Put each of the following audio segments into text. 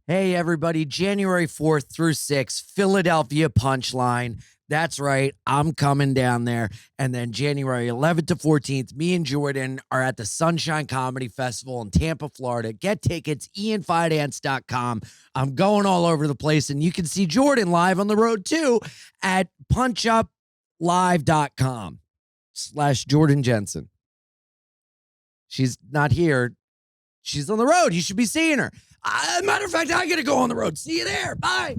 Hey, everybody, January 4th through 6th, Philadelphia Punchline. That's right, I'm coming down there. And then January 11th to 14th, me and Jordan are at the Sunshine Comedy Festival in Tampa, Florida. Get tickets, ianfidance.com. I'm going all over the place, and you can see Jordan live on the road too at punchuplive.com/Jordan Jensen. She's not here. She's on the road. You should be seeing her. Matter of fact, I gotta go on the road. See you there. Bye.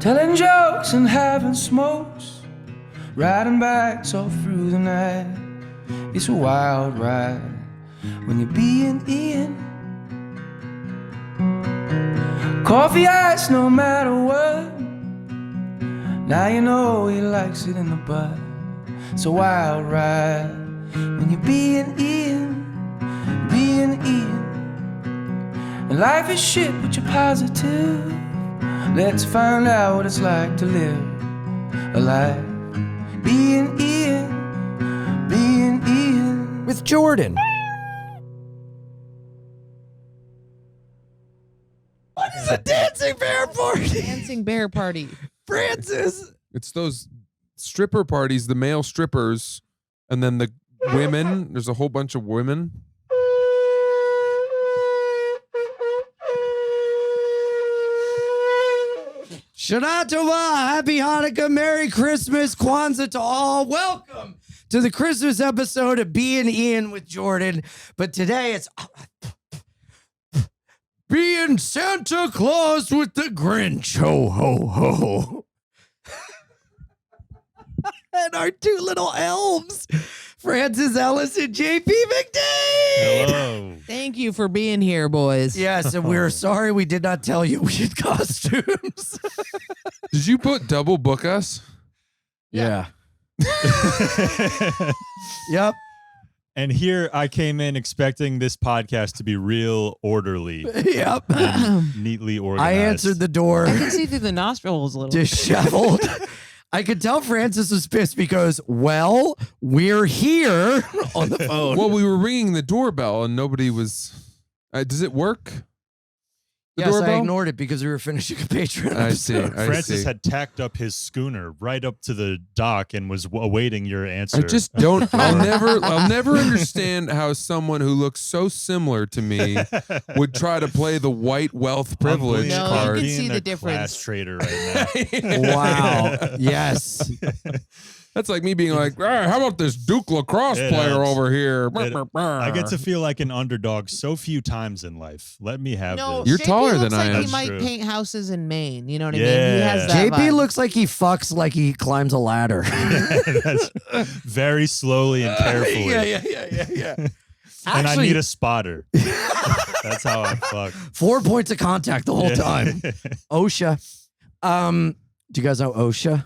Telling jokes and having smokes, riding bikes all through the night. It's a wild ride when you're being Ian. Coffee ice no matter what. Now you know he likes it in the butt. It's a wild ride when you're being Ian. Being Ian. And life is shit, but you're positive. Let's find out what it's like to live a life. Being Ian. Being Ian. With Jordan. What is a dancing bear party? Dancing bear party. Francis. It's those stripper parties, the male strippers, and then the women. There's a whole bunch of women. Shana Tova, Happy Hanukkah, Merry Christmas, Kwanzaa to all. Welcome to the Christmas episode of Being Ian with Jordan. But today it's Being Santa Claus with the Grinch. Ho, ho, ho. And our two little elves, Francis Ellis and JP McDade. Hello. Thank you for being here, boys. Yes, and we're sorry we did not tell you we had costumes. Did you put double book us? Yeah. Yep. And here I came in expecting this podcast to be real orderly, Yep. and neatly organized. I answered the door. I can see through the nostrils a little. Disheveled. I could tell Francis was pissed because, well, we're here on the phone. Well, we were ringing the doorbell and nobody was. Does it work? The yes, I doorbell? ignored it because we were finishing a Patreon I see. episode. Francis see. had tacked up his schooner right up to the dock and was awaiting your answer. I just don't. I'll never understand how someone who looks so similar to me would try to play the white wealth privilege No, you card. can see the a difference. Class trader right now. Wow. Yes. That's like me being like, how about this Duke lacrosse Yeah, player it's- over here? I get to feel like an underdog so few times in life. Let me have No, this. You're JP taller looks than I like am. He might That's true. paint houses in Maine. You know what I mean? He Yeah. has that JP vibe. looks like he fucks like he climbs a ladder. That's very slowly and carefully. yeah. And Actually, I need a spotter. That's how I fuck. 4 points of contact the whole Yeah. time. OSHA. Do you guys know OSHA?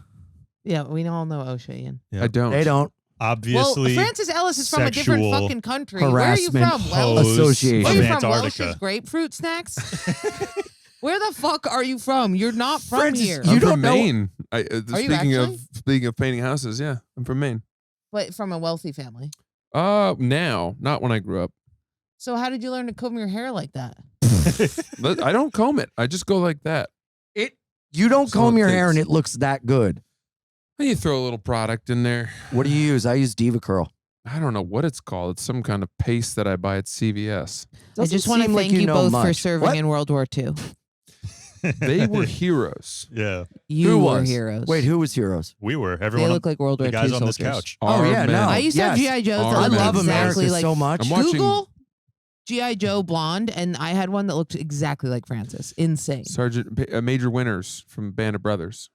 Yeah, we all know OSHA, Ian. I don't. They don't. Obviously, Well, Francis Ellis is from a different sexual fucking country. Where are you harassment from? Welsh? hose Association. Where are of you from? Antarctica. Welsh's grapefruit snacks? Where the fuck are you from? You're not from Francis, here. you I'm don't from know- Maine. Are you Speaking of painting houses, yeah, I'm from Maine. But from a wealthy family. Now, not when I grew up. So how did you learn to comb your hair like that? I don't comb it. I just go like that. You don't That's all comb it your hair and takes. it looks that good. And you throw a little product in there. What do you use? I use Diva Curl. I don't know what it's called. It's some kind of paste that I buy at CVS. I just want to seem like thank you know both for much. serving What? in World War II. They were heroes. Yeah, You Who were was? heroes. Wait, who was heroes? we were. They Everyone, look like World War the guys II on this soldiers. couch. Oh, Our yeah, men. no. I used to have Yes. G.I. Joes Our that I looked love men. America exactly like so much. I'm watching Google G.I. Joe blonde, and I had one that looked exactly like Francis. Insane. Major Winners from Band of Brothers.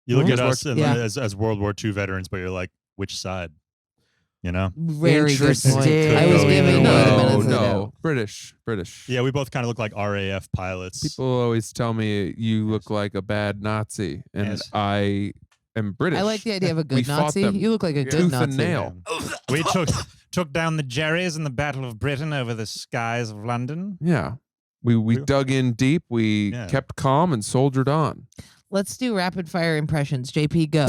You look Who at was us and Yeah. as World War II veterans, but you're like, which side? You know? Very good point. Interesting. I was Could giving go you the either way. benefit of the doubt. No. British. Yeah, we both kind of look like RAF pilots. People always tell me you look like a bad Nazi, and Yes. I am British. I like the idea of a We good fought Nazi. them You look like a good tooth Nazi. and nail. We took down the Jerrys in the Battle of Britain over the skies of London. Yeah. We dug in deep. We Yeah. kept calm and soldiered on. Let's do rapid fire impressions. JP, go.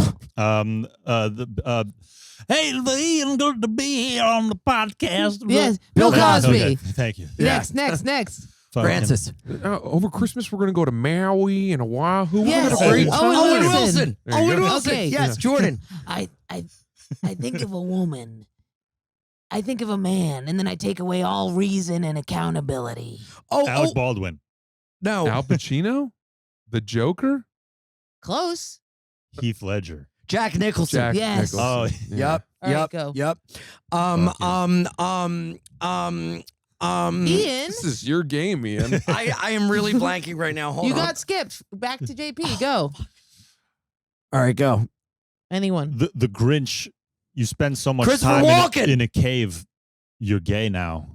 Hey, Ian, good to be here on the podcast. Yes, Bill Cosby. Okay, thank you. Next. Fucking- Francis. Over Christmas, we're going to go to Maui and Oahu. We're Yes. going to have a great Oh, time. Owen Owen Wilson. Wilson. There you Owen go. Wilson. Okay. Yes, Jordan. I think of a woman. I think of a man, and then I take away all reason and accountability. Alec Baldwin. No. Al Pacino? The Joker? Close. Heath Ledger. Jack Nicholson. Jack Yes. Nicholson. Oh, Yeah. Yep. All right, Yep. go. Yep. Ian, This is your game, Ian. I am really blanking right now. Hold you on. got skipped. Back to JP. Go. All right, go. Anyone. the Grinch. You spend so much Christopher time Walken. in a cave. You're gay now.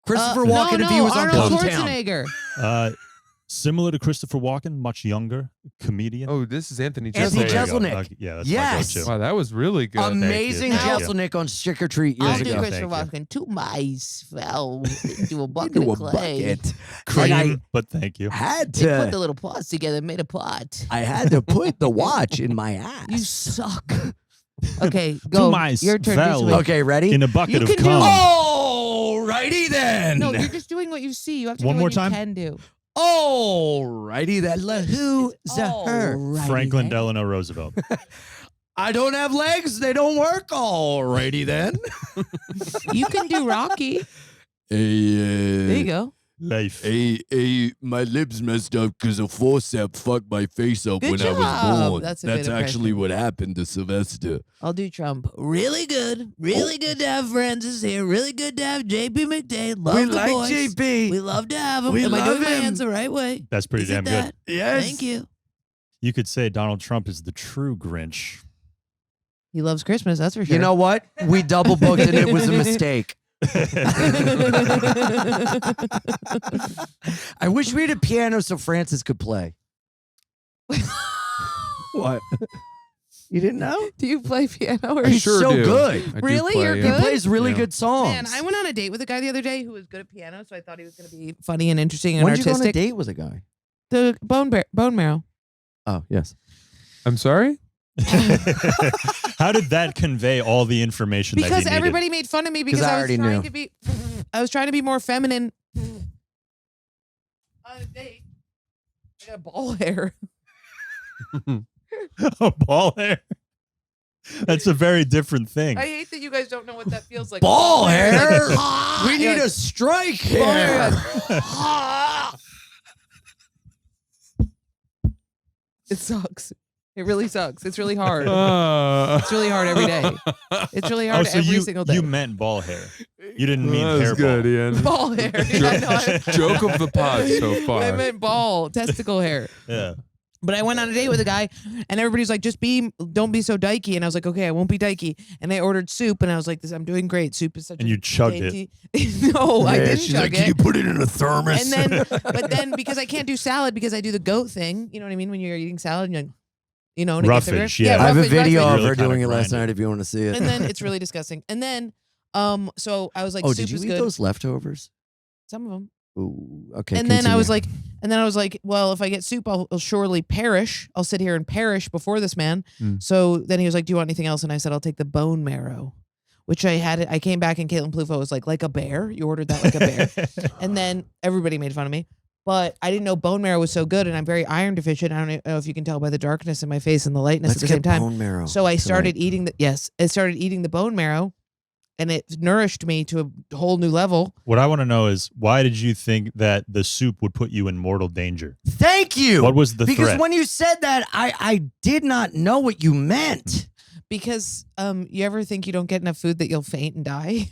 Christopher Walken, no, if he was on Arnold Hometown. Schwarzenegger. Similar to Christopher Walken, much younger, comedian. Oh, this is Anthony Anthony Jeselnik. There you go. Jeselnik. Okay, yeah, that's Yes. my go-to. Wow, that was really good. Amazing Thank you. Jeselnik on Trick or Treat years I'll do Thank you. ago. Christopher Thank Walken. Two mice fell into a bucket Into a of clay. bucket. Cream, And I but thank you. had They put the to. little paws together and made a pot. I had to put the watch in my You ass. suck. Okay, go. mice Your turn. fell. This week. Okay, ready? In a bucket You of can do- cum. Alrighty then. No, you're just doing what you see. You have to One do more what time? you can do. Alrighty then. Who's her? Alrighty Franklin then. Delano Roosevelt. I don't have legs. They don't work. Alrighty then. You can do Rocky. Hey, There you go. Life. Hey, my lips messed up because a forceps fucked my face up Good when I was job. born. That's a That's good actually impression. what happened to Sylvester. I'll do Trump. Really good. Really good to have Francis here. Really good to have JP McDade. Love we the like boys. JP. We love to have him. We Am I love doing my him. hands the right way? That's pretty Isn't damn good. that? Yes. Thank you. You could say Donald Trump is the true Grinch. He loves Christmas, that's for sure. You know what? We double booked and it was a mistake. I wish we had a piano so Francis could play. What? You didn't know? do you play piano? Or I He's sure so do. good. I do Really? play, You're yeah. He good? plays really Yeah. good songs. Man, I went on a date with a guy the other day who was good at piano, so I thought he was going to be funny and interesting and When did you go on a artistic. date with a guy? The bone marrow. Oh, yes. I'm sorry? How did that convey all the information that Because you needed? everybody made fun of me because I I was already trying knew. to be I was trying to be more feminine. On a date. I got ball hair. Oh, ball hair. That's a very different thing. I hate that you guys don't know what that feels like. Ball hair? Like, We need a strike here. It sucks. It really sucks. It's really hard. Uh, It's really hard every day. It's really hard so every you, single day. you meant ball hair. You didn't mean that was hair good, ball. Ian. Ball hair. Yeah, no, Joke of the pod so far. I meant ball, testicle hair. Yeah. But I went on a date with a guy, and everybody's like, don't be so dykey. And I was like, okay, I won't be dykey. And I ordered soup, and I was like, I'm doing great. Soup is such And a you chugged it. dainty- No, I didn't She's chug like, it. can you put it in a thermos? And then, but then because I can't do salad because I do the goat thing, you know what I mean? When you're eating salad and you're like, and it gets everywhere. Roughage, yeah. I have a roughage, video roughage. of her Really kinda doing it last grinding. night if you want to see it. And then it's really disgusting. And then, so I was like, oh, soup did you is eat good. those leftovers? Some of them. Ooh, okay. And then I was continue. like, well, if I get soup, I'll surely perish. I'll sit here and perish before this man. Mm. So then he was like, do you want anything else? And I said, I'll take the bone marrow, which I had. I came back and Caitlin Plufo was like a bear. You ordered that like a bear. And then everybody made fun of me. But I didn't know bone marrow was so good, and I'm very iron deficient. I don't know if you can tell by the darkness in my face and the lightness let's at the same get time. bone marrow. So I started tonight. eating I started eating the bone marrow, and it nourished me to a whole new level. What I want to know is why did you think that the soup would put you in mortal danger? Thank you. What was the because threat? when you said that, I did not know what you meant. Because you ever think you don't get enough food that you'll faint and die?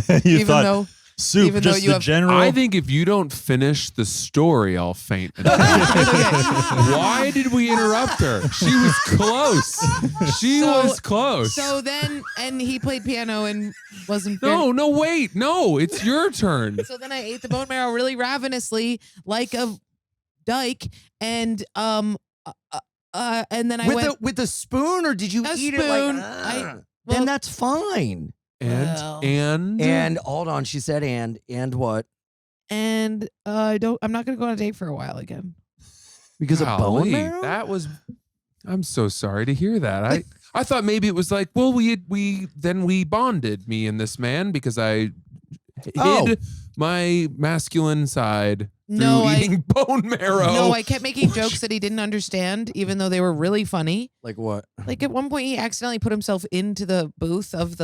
you even thought though soup, even though just you the have- general. I think if you don't finish the story, I'll faint. Why did we interrupt her? She was close. She was close. So then, and he played piano and wasn't. no, wait. No, it's your turn. So then I ate the bone marrow really ravenously, like a dyke, and then I went. With a spoon, or did you A eat spoon. it like? well- then that's fine. Well. And hold on, she said and what? And I'm not gonna go on a date for a while again. Because of bone Golly, marrow? that was. I'm so sorry to hear that. I thought maybe it was like, well, we bonded, me and this man, because I hid my masculine side through eating bone marrow. No, I kept making jokes that he didn't understand, even though they were really funny. Like what? Like at one point, he accidentally put himself into the booth of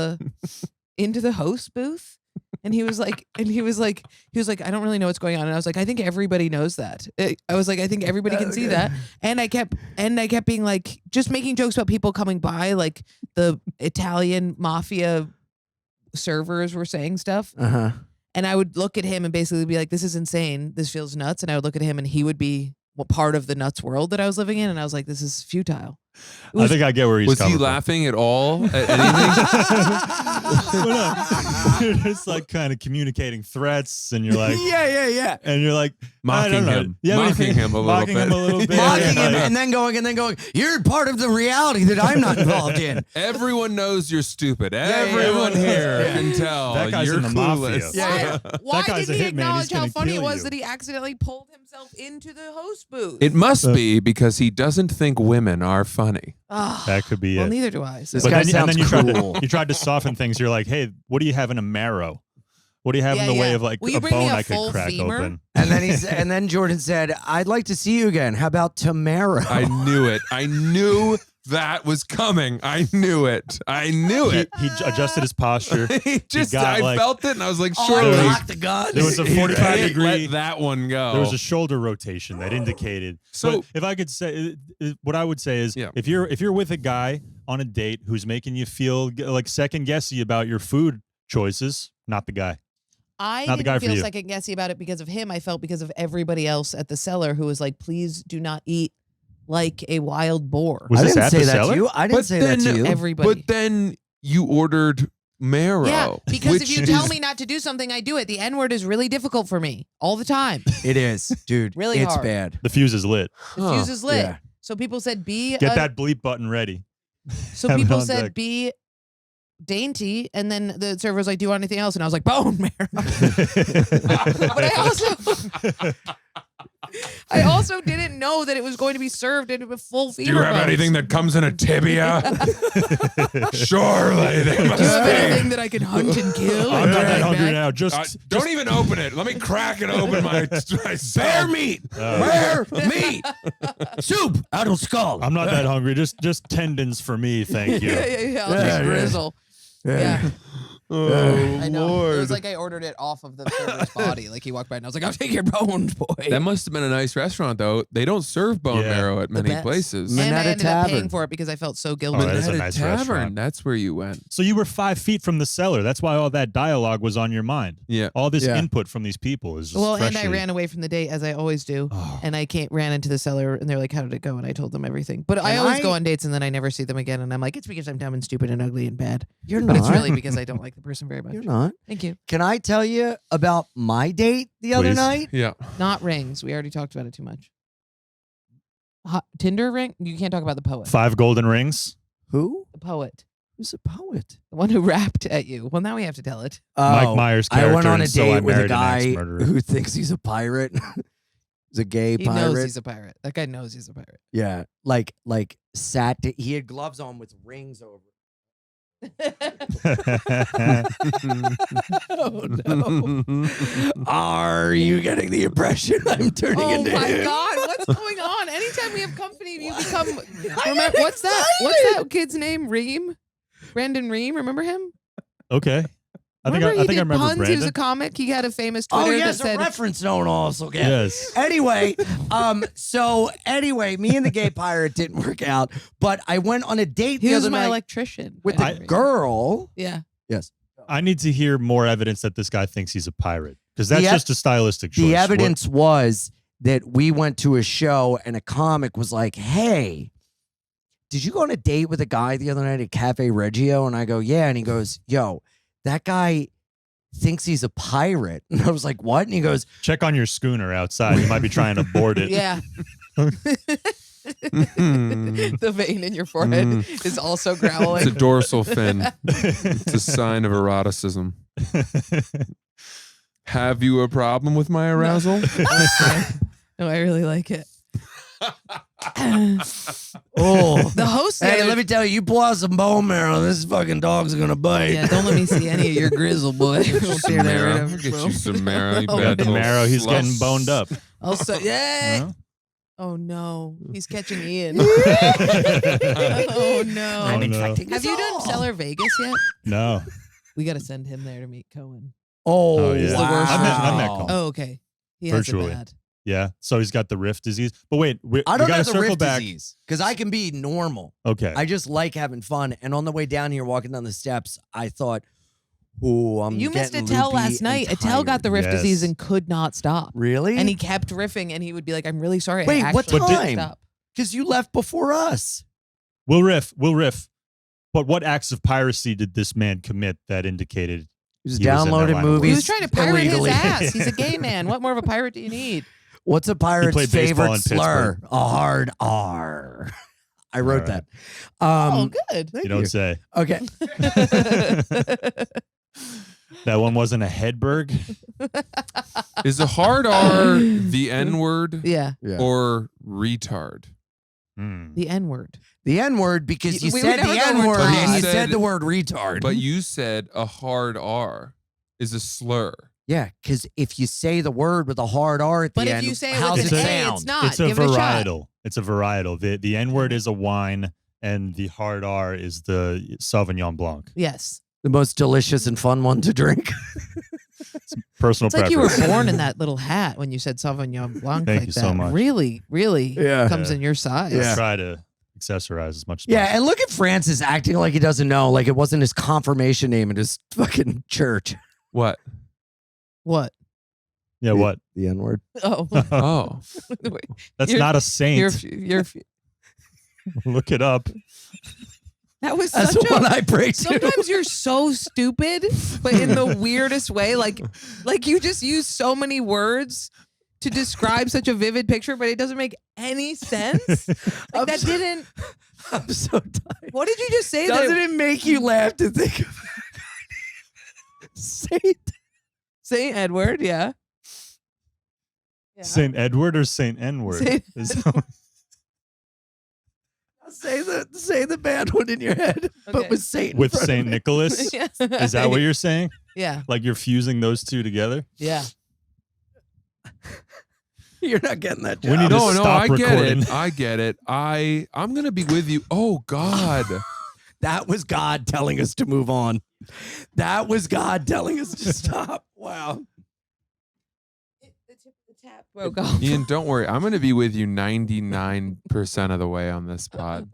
into the host booth. And he was like, I don't really know what's going on. And I was like, I think everybody knows that. I was like, I think everybody can see that. And I kept being like, just making jokes about people coming by, like the Italian mafia servers were saying stuff. Uh-huh. And I would look at him and basically be like, this is insane. This feels nuts. And I would look at him and he would be part of the nuts world that I was living in. And I was like, this is futile. I think I get where he's Was coming he from. laughing at all at anything? You're just like kind of communicating threats, and you're like, yeah. and you're like Mocking I don't know. him. Yeah, what do you Mocking think? him a little Mocking bit. him a little bit. Mocking him Like, and then going, you're part of the reality that I'm not involved in. Everyone knows you're stupid. yeah, Everyone yeah. here Yeah. can tell That guy's you're in the mafia. clueless. Yeah. Why guy's didn't a he hitman. He's acknowledge how gonna funny it kill was you. that he accidentally pulled himself into the host booth? It must be because he doesn't think women are funny. Ah, that could be well, it. neither do I. So. This But guy then, sounds and then cool. you tried to soften things. You're like, hey, what do you have in a marrow? What do you have in Yeah, the way yeah. of like Will you a bring me bone a I could full crack femur? open? And then Jordan said, I'd like to see you again. How about tomorrow? I knew it. I knew that was coming. I knew it. I knew it. He adjusted his posture. I got, like- felt it, and I was like, Oh, surely. I locked the gun. There was a he 45 can't degree. let that one go. There was a shoulder rotation that indicated. So- But if I could say, what I would say is, Yeah. if you're with a guy on a date who's making you feel like second guessy about your food choices, not the guy. I Not the guy didn't for feel you. second guessy about it because of him. I felt because of everybody else at the cellar who was like, please do not eat like a wild boar. Was I this didn't at say the that cellar? to you. I didn't But say that to then- you. Everybody. But then you ordered marrow. Yeah, because if which you tell is- me not to do something, I do it. The N-word is really difficult for me all the time. It is, dude. Really it's hard. bad. The fuse is lit. The Huh. fuse is lit. Yeah. So people said be Get that bleep button ready. So have it people on said deck. be dainty, and then the server was like, do you want anything else? And I was like, bone marrow. But I also didn't know that it was going to be served in a full Do femur you have bones. anything that comes in a tibia? Surely they Do you must have be. anything that I can hunt and kill? I'm and not that drag hungry back? now. Just Don't even open it. Let me crack it open myself. Bear meat. Bear meat. Soup out of skull. I'm not that hungry. Just tendons for me, thank you. Yeah. I'll Yeah, take grizzle. Yeah. Oh, I know. It Lord. was like I ordered it off of the server's body. Like he walked by and I was like, I'll take your bones, boy. That must have been a nice restaurant, though. They don't serve bone Yeah. marrow at many best. places. and I Minetta ended up paying Tavern. for it because I felt so guilty. Oh, that is a Minetta nice Tavern. restaurant. That's where you went. So you were 5 feet from the cellar. That's why all that dialogue was on your mind. Yeah. All this Yeah. input from these people is just Well, and I freshly- ran away from the date as I always do. Oh. And I ran into the cellar and they're like, how did it go? And I told them everything. But I And always I- go on dates and then I never see them again. And I'm like, it's because I'm dumb and stupid and ugly and bad. You're But not. it's really because I don't like the person very much. You're not. Thank you. Can I tell you about my date the other Please. night? Yeah. Not rings. We already talked about it too much. Tinder ring? You can't talk about the poet. 5 golden rings. Who? The poet. Who's a poet? The one who rapped at you. Well, now we have to tell it. Mike Myers' I went character on a in So I date with a Married an guy Axe-Murderer. who thinks he's a pirate. He's a gay He pirate. knows he's a pirate. That guy knows he's a pirate. Yeah, he had gloves on with rings over. Oh no! Are you getting the impression I'm turning Oh into my him? God, what's going on? Anytime we have company, you become. Remember, what's that kid's name? Reem? Brandon Reem, remember him? Okay. I think I he did remember puns. He was Brandon. a comic. He had a famous Twitter Oh yes, that said, a reference no one will also get. Yes. Anyway, me and the gay pirate didn't work out, but I went on a date he the was other my night electrician. with Brandon the Reem. girl. Yeah. Yes. I need to hear more evidence that this guy thinks he's a pirate because that's The just a stylistic choice. The evidence was that we went to a show and a comic was like, "Hey, did you go on a date with a guy the other night at Cafe Reggio?" And I go, "Yeah." And he goes, "Yo, that guy thinks he's a pirate." And I was like, "What?" And he goes, Check on your schooner outside. You might be trying to board it. Yeah. The vein in your forehead is also growling. It's a dorsal fin. It's a sign of eroticism. Have you a problem with my arousal? No, I really like it. Oh, The host. hey, let me tell you, you pull out some bone marrow, this fucking dog's gonna bite. Yeah, don't let me see any of your grizzle, boy. Don't tear that right off your Get you bone. some marrow. You Oh, bad The little marrow, he's slut. getting boned up. Also, yeah. Huh? Oh no, he's catching Ian. Oh, no. I'm infecting Have you done Cellar Vegas yet? No. We got to send him there to meet Cohen. Oh, Oh, yeah. He's the worst. I met Cohen. Oh, okay. He has Virtually. it bad. Yeah. So he's got the rift disease. But wait, we I don't got to have the circle rift back. disease because I can be normal. Okay. I just like having fun. And on the way down here, walking down the steps, I thought, "Oh, I'm You missed getting Attell loopy last night. and Attell got tired." the rift Yes. disease and could not stop. Really? And he kept riffing, and he would be like, "I'm really sorry." Wait, I what actually can't time? Stop. Because you left before us. We'll riff. But what acts of piracy did this man commit that indicated He was He was in that downloading line of movies. He was trying to pirate illegally. his ass. He's a gay man. What more of a pirate do you need? What's a pirate's played baseball favorite in slur? Pittsburgh. A hard R. I wrote All right. that. Oh, good. Thank you don't say. Okay. That one wasn't a Hedberg. Is a hard R the N word Yeah, Yeah. or retard? Hmm. the N word. The N word because you We said would never the go N with word Todd. and you Said- said the word retard. But you said a hard R is a slur. yeah, because if you say the word with a hard R at the But end, if you say it how's with it an A, sound? it's not. It's a Give it a shot. varietal. It's a varietal. The N word is a wine, and the hard R is the Sauvignon Blanc. Yes. The most delicious and fun one to drink. Personal It's like you were preference. born in that little hat when you said Sauvignon Blanc Thank like you that. so much. Really, really Yeah. comes in your size. Yeah. Try to accessorize as much as Yeah, possible. and look at Francis acting like he doesn't know, like it wasn't his confirmation name at his fucking church. What? What? Yeah, what? The N word. Oh. Oh, Wait, That's You're- not a saint. you're, Look it up. that was That's such the one a. I pray to. Sometimes you're so stupid, but in the weirdest way. Like you just use so many words to describe such a vivid picture, but it doesn't make any sense. I'm Like that so- didn't. I'm so tired. What did you just say? Doesn't that it make you laugh to think of Saint? Saint Edward? Yeah. Yeah. Saint Edward or Saint N-word? Saint- Say the bad one in your head, but Okay. with Saint. in With front of Saint it. Nicholas? Yeah. Is that what you're saying? Yeah. Like you're fusing those two together? Yeah. You're not getting that We job. need to no, stop I get recording. it. I get it. I'm gonna be with you. Oh God. That was God telling us to move on. That was God telling us to stop. Wow. The tap broke off. Ian, don't worry. I'm gonna be with you 99% of the way on this pod.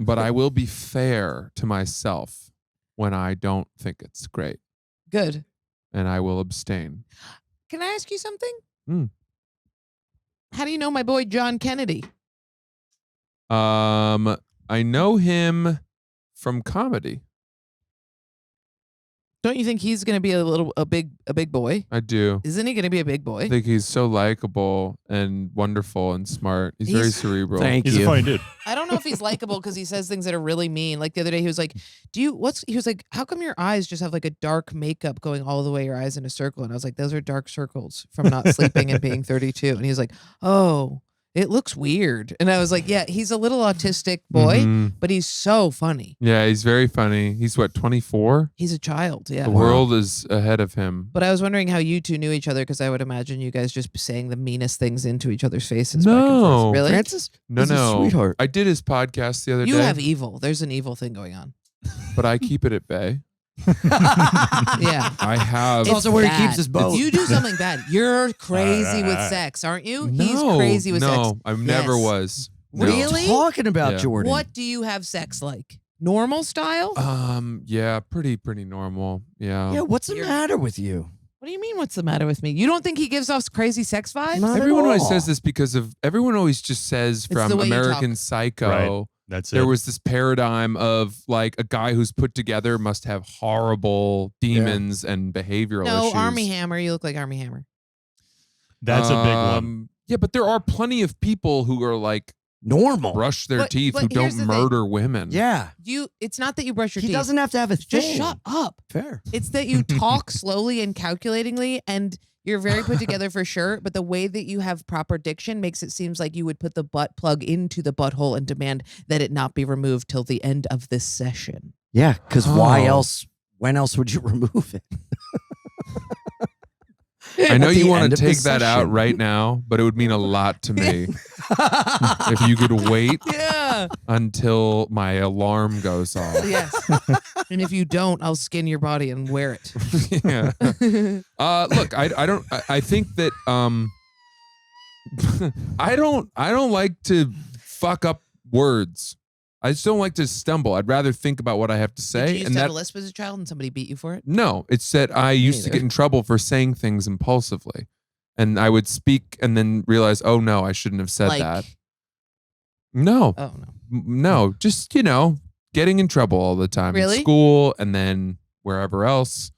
But I will be fair to myself when I don't think it's great. Good. And I will abstain. Can I ask you something? How do you know my boy John Kennedy? I know him from comedy. Don't you think he's going to be a big boy? I do. Isn't he going to be a big boy? I think he's so likable and wonderful and smart. He's very He's- cerebral. Thank He's you. a funny dude. I don't know if he's likable because he says things that are really mean. Like the other day, he was like, he was like, how come your eyes just have like a dark makeup going all the way your eyes in a circle? And I was like, those are dark circles from not sleeping and being 32. And he was like, oh, it looks weird. And I was like, yeah, he's a little autistic boy, Mhm. but he's so funny. Yeah, he's very funny. He's what, 24? He's a child. Yeah. The world is ahead of him. But I was wondering how you two knew each other because I would imagine you guys just saying the meanest things into each other's faces. back and forth. No. Really? Francis? No, He's a no. sweetheart. I did his podcast the other You day, have evil. There's an evil thing going on. but I keep it at bay. Yeah. I have. It's also where he bad. keeps his boat. You do something bad. You're crazy with sex, aren't you? He's No, crazy with no, sex. I never Yes. was. No. Really? Talking about Yeah. Jordan. What do you have sex like? Normal style? Yeah, pretty normal. Yeah. Yeah, what's the You're- matter with you? What do you mean? What's the matter with me? You don't think he gives off crazy sex vibes? Not at Everyone always all. says this because of everyone always just says the from way you American talk. Psycho. That's There it. was this paradigm of like a guy who's put together must have horrible demons and behavioral No, issues. Army Hammer. You look like Army Hammer. That's a big one. Yeah, but there are plenty of people who are like Normal. brush their But- teeth but who here's don't the thing. murder women. Yeah. It's not that you brush your He teeth. doesn't have to have a Just thing. shut up. Fair. It's that you talk slowly and calculatingly, and You're very put together for sure, but the way that you have proper diction makes it seems like you would put the butt plug into the butthole and demand that it not be removed till the end of this session. Yeah, because why Oh. else? When else would you remove it? I know At you the want end to of the take that out session. right now, but it would mean a lot to me if you could wait Yeah. until my alarm goes off. Yes. And if you don't, I'll skin your body and wear it. Yeah. Look, I think that I don't like to fuck up words. I just don't like to stumble. I'd rather think about what I have to Did say. you used And to have that a lisp as a child and somebody beat you for it? no, it's that I used to neither. get in trouble for saying things impulsively. And I would speak and then realize, oh no, I shouldn't have said Like, that. No. oh no. No, just, getting in trouble all the time. Really? In school and then wherever else.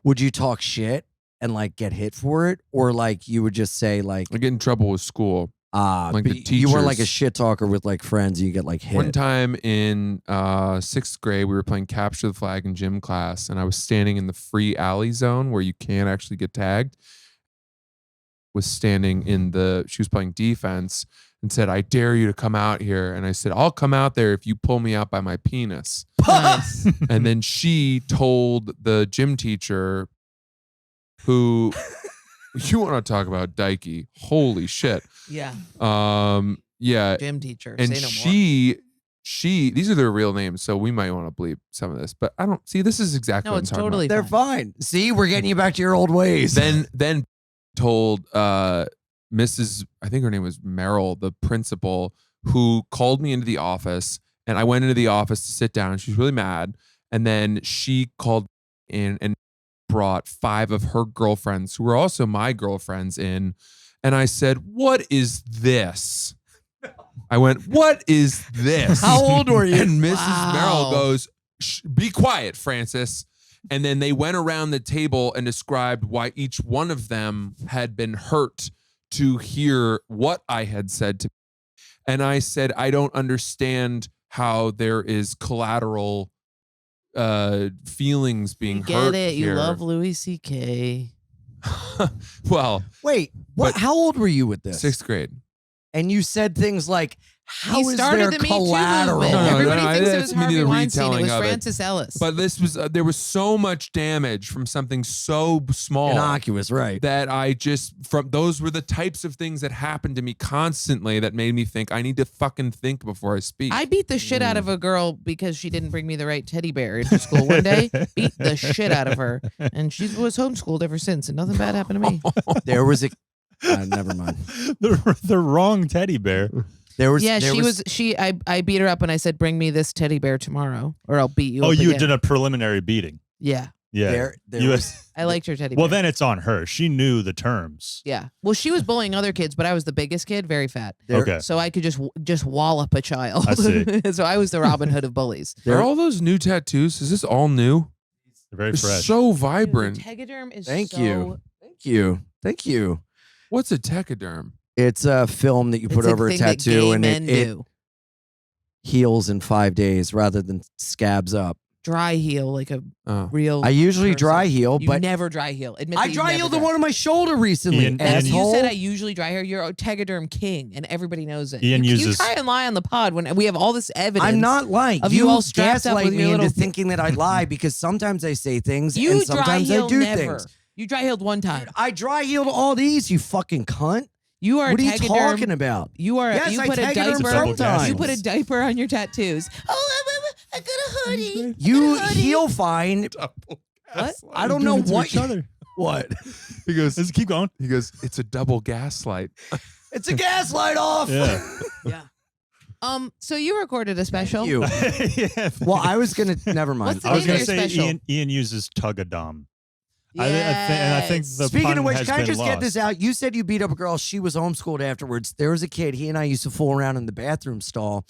Would you talk shit and like get hit for it, or like you would just say like, I get in trouble with school. Like the you were like a teachers. shit talker with like friends, and you get like hit. One time in 6th grade, we were playing capture the flag in gym class, and I was standing in the free alley zone where you can't actually get tagged. She was playing defense and said, I dare you to come out here. And I said, I'll come out there if you pull me out by my penis. Nice. And then she told the gym teacher, who you want to talk about Dykey. Holy shit. Yeah. Yeah. Gym teacher. And Say no more. she these are their real names, so we might want to bleep some of this, but I don't see, this is exactly No, what I'm it's talking totally They're fine. fine. See, we're getting you back to your old ways. about. Then told Mrs. I think her name was Merrill, the principal, who called me into the office, and I went into the office to sit down, and she was really mad. And then she called in and brought 5 of her girlfriends, who were also my girlfriends, in. And I said, what is this? I went, what is this? How old were you? And Mrs. Wow. Merrill goes, be quiet, Francis. And then they went around the table and described why each one of them had been hurt to hear what I had said to me. And I said, I don't understand how there is collateral feelings being You hurt get it. You here. love Louis C.K. Well, Wait, what? But- How old were you with this? 6th grade. And you said things like, "How He is started there the Me Too collateral?" movement. No, no, Everybody no, thinks it that's was maybe Harvey the Weinstein. It retelling was of it. Francis Ellis. But this was there was so much damage from something so small Innocuous, right? that those were the types of things that happened to me constantly that made me think I need to fucking think before I speak. I beat the shit out of a girl because she didn't bring me the right teddy bear into school one day. Beat the shit out of her. And she was homeschooled ever since, and nothing bad happened to me. There was a. Never mind. The wrong teddy bear. There was. Yeah, there I beat her up and I said, bring me this teddy bear tomorrow or I'll beat you Oh, up you again. did a preliminary beating. Yeah. Yeah. There You- was. I liked her teddy bear. well, then it's on her. She knew the terms. Yeah. Well, she was bullying other kids, but I was the biggest kid, very fat. There, Okay. So I could just wallop a child. I see. So I was the Robin Hood of bullies. Are all those new tattoos? Is this all new? They're very They're fresh. so Dude, vibrant. the tegaderm is Thank so... you. Thank you. Thank you. What's a techoderm? It's a film that you put It's over a thing that tattoo, gay and men it do. heals in 5 days rather than scabs up. Dry heal like a Oh. real. I usually person. dry heal, You but never dry heal. Admit I that you dry never healed the one on my shoulder recently. Ian- As you asshole. said, I usually dry hair. You're a tegaderm king, and everybody knows it. Ian you uses- try and lie on the pod when we have all this evidence. I'm not lying. of You you all strapped up gaslight with me your into little- thinking that I lie because sometimes I say things You and dry sometimes I heal do never. things. You dry healed one time. I dry healed all these, you fucking cunt. You are What are a you tegaderm. talking about? You are. Yes, you I put a tegaderm diaper. sometimes. You put a diaper on your tattoos. Oh, I got a hoodie. You heal fine. What? I don't know Doing it to what. each other. What? He goes. Let's keep going. He goes. It's a double gaslight. It's a gaslight off. Yeah. So you recorded a special. You. yeah. Well, I was gonna. Never mind. What's the I was name going of to your say special? Ian uses tugadom. Yes. And I think the Speaking pun of which, has can I been just get this lost. out? You said you beat up a girl. She was homeschooled afterwards. There was a kid. He and I used to fool around in the bathroom stall,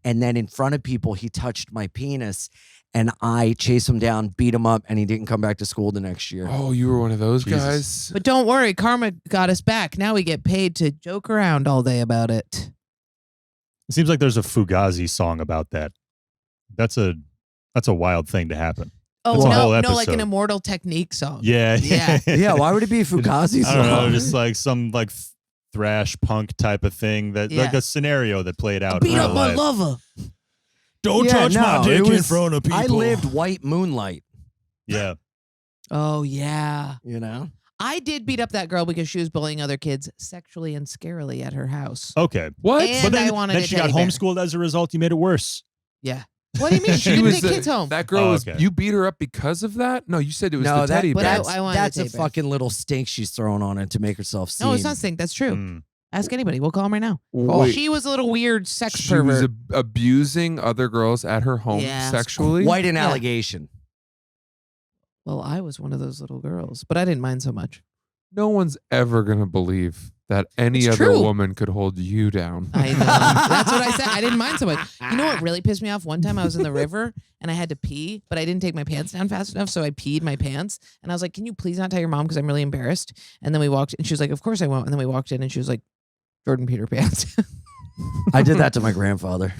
and then in front of people, he touched my penis, and I chased him down, beat him up, and he didn't come back to school the next year. Oh, you were one of those Jesus. guys. But don't worry, karma got us back. Now we get paid to joke around all day about it. It seems like there's a Fugazi song about that. That's a wild thing to happen. Oh That's a whole no, like an episode. Immortal Technique song. Yeah. Yeah. Yeah, why would it be a Fugazi I don't know, song? just like some like thrash punk type of thing that like Yeah. a scenario that played out. Beat in up real my life. lover. Don't Yeah, touch my no, dick it in was- front of people. I lived White Moonlight, Yeah. Oh yeah. you know? I did beat up that girl because she was bullying other kids sexually and scarily at her house. Okay. What? And But then, I wanted then a she got teddy bear. homeschooled as a result. You made it worse. Yeah. What do you mean? She didn't was take the- kids home. That girl Oh, was. okay. You beat her up because of that? No, you said it was No, the teddy but bear. that's, I wanted that's a a teddy bear. fucking little stink she's throwing on it to make herself seem. No, it's not stink. That's true. Mm. Ask anybody. We'll call him right now. Wait. She was a little weird sex She pervert. was abusing other girls at her home Yeah. sexually. Quite an Yeah. allegation. Well, I was one of those little girls, but I didn't mind so much. No one's ever gonna believe that any It's other true. woman could hold you down. I know. That's what I said. I didn't mind so much. You know what really pissed me off? One time I was in the river and I had to pee, but I didn't take my pants down fast enough, so I peed my pants. And I was like, "Can you please not tell your mom because I'm really embarrassed?" And then we walked, and she was like, "Of course I won't." And then we walked in, and she was like, "Jordan Peter pants." I did that to my grandfather.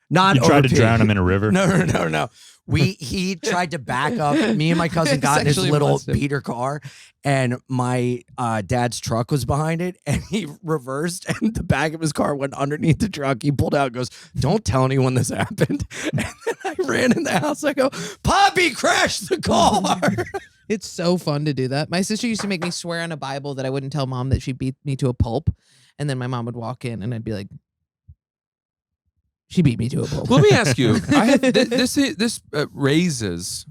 Not You tried to over drown pee. him in a river. No. He tried to back up. Me and my cousin got in his Sexually little molested. Peter car, and my dad's truck was behind it, and he reversed, and the back of his car went underneath the truck. He pulled out, and goes, "Don't tell anyone this happened." And then I ran in the house. I go, "Poppy crashed the car." It's so fun to do that. My sister used to make me swear on a Bible that I wouldn't tell mom that she beat me to a pulp, and then my mom would walk in, and I'd be like, "She beat me to a pulp." Let me ask you. This raises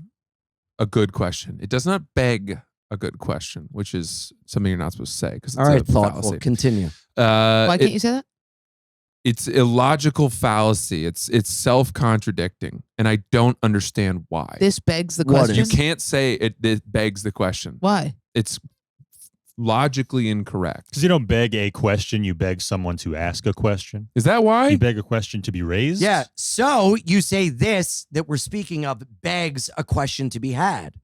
a good question. It does not beg a good question, which is something you're not supposed to say because it's All right, a thoughtful. fallacy. Continue. Why can't you say that? It's illogical fallacy. It's self-contradicting, and I don't understand why. This begs the What is- question. You can't say it begs the question. Why? It's logically incorrect. Because you don't beg a question, you beg someone to ask a question. Is that why? You beg a question to be raised. Yeah. So you say this that we're speaking of begs a question to be had.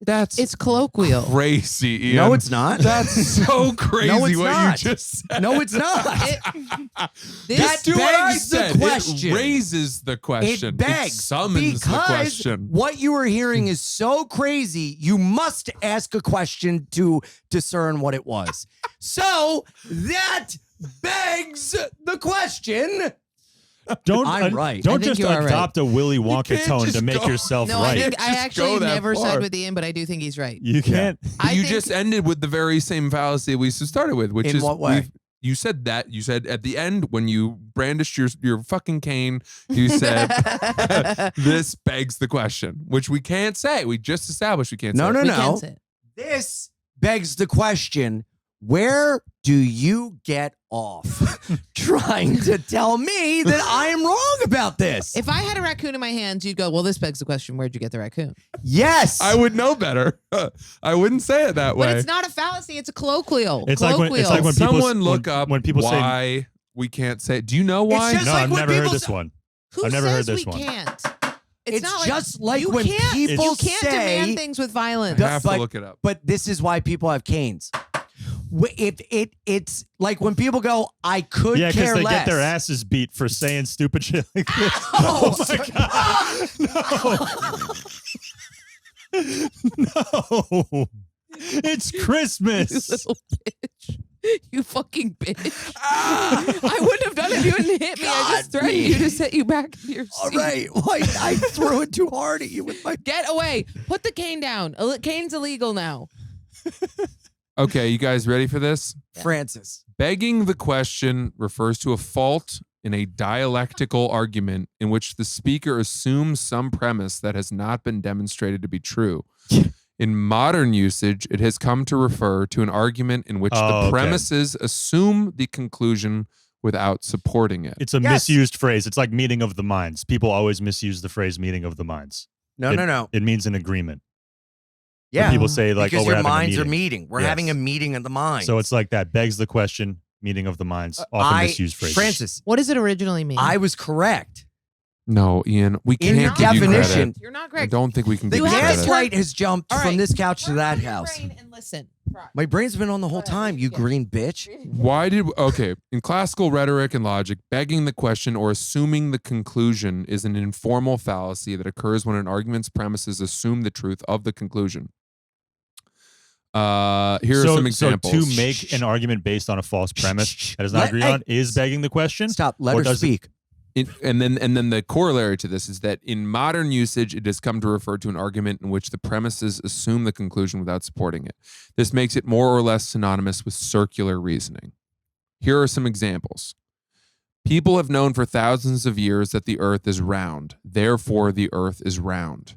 That's It's colloquial. crazy, Ian. No, it's not. That's so crazy No, it's what not. you just said. No, it's not. This Just do what I begs the said. question. It raises the question. It begs summons the because question. what you are hearing is so crazy. You must ask a question to discern what it was. So that begs the question. Don't I'm right. Don't I think just you are right. adopt a Willy Wonka can't tone just to make go- yourself No, I right. think I Just actually go that never far. side with Ian, but I do think he's right. You can't. I you think- just ended with the very same fallacy we started with, which In is what way? you said that. You said at the end when you brandished your fucking cane, you said this begs the question, which we can't say. We just established we can't No, say. no, We no. can say it. This begs the question. Where do you get off trying to tell me that I am wrong about this? If I had a raccoon in my hands, you'd go, "Well, this begs the question: where'd you get the raccoon?" Yes. I would know better. I wouldn't say it that way. But it's not a fallacy; it's a colloquial. It's like colloquial. when people Someone look when- up when people say why we can't say. Do you know why? just no. like I've when never heard people this say- one. Who I've never says heard this we one. can't? It's not just like you when can't, people you can't say- demand things with violence. I have but- to look it up. But this is why people have canes. It's like when people go, I could Yeah, because care they less. get their asses beat for saying stupid shit like this. Oh, Oh my god! No, it's You Christmas. little bitch. You fucking bitch. I wouldn't have done it if you hadn't hit me. I just God, threatened me. you to set you back in your seat. All right. Why I threw it too hard at you with my. Get away. Put the cane down. Cane's illegal now. Okay, you guys ready for this? Francis. Begging the question refers to a fault in a dialectical argument in which the speaker assumes some premise that has not been demonstrated to be true. In modern usage, it has come to refer to an argument in which Oh, the okay. premises assume the conclusion without supporting it. It's a Yes. misused phrase. It's like meeting of the minds. People always misuse the phrase meeting of the minds. No. It means an agreement. Yeah. When people say like, because "Oh, we're your having minds a are meeting." meeting. We're Yes. having a meeting of the minds. So it's like that begs the question. Meeting of the minds. Often misused phrase. Francis, What does it originally mean? I was correct. No, Ian, we In can't give you definition, credit. You're not I correct. don't think we can The give you credit. gaslight has jumped All from right, this couch to turn that on your house. brain and listen. My brain's been on the whole Go ahead, time, read you it again. green bitch. Why did okay in classical rhetoric and logic, begging the question or assuming the conclusion is an informal fallacy that occurs when an argument's premises assume the truth of the conclusion. Here are some examples. So to make an argument based on a false premise that is not Let- agreed hey, on is begging the question. Stop. Let Or her does it- speak. And then the corollary to this is that in modern usage, it has come to refer to an argument in which the premises assume the conclusion without supporting it. This makes it more or less synonymous with circular reasoning. Here are some examples. People have known for thousands of years that the earth is round. Therefore, the earth is round.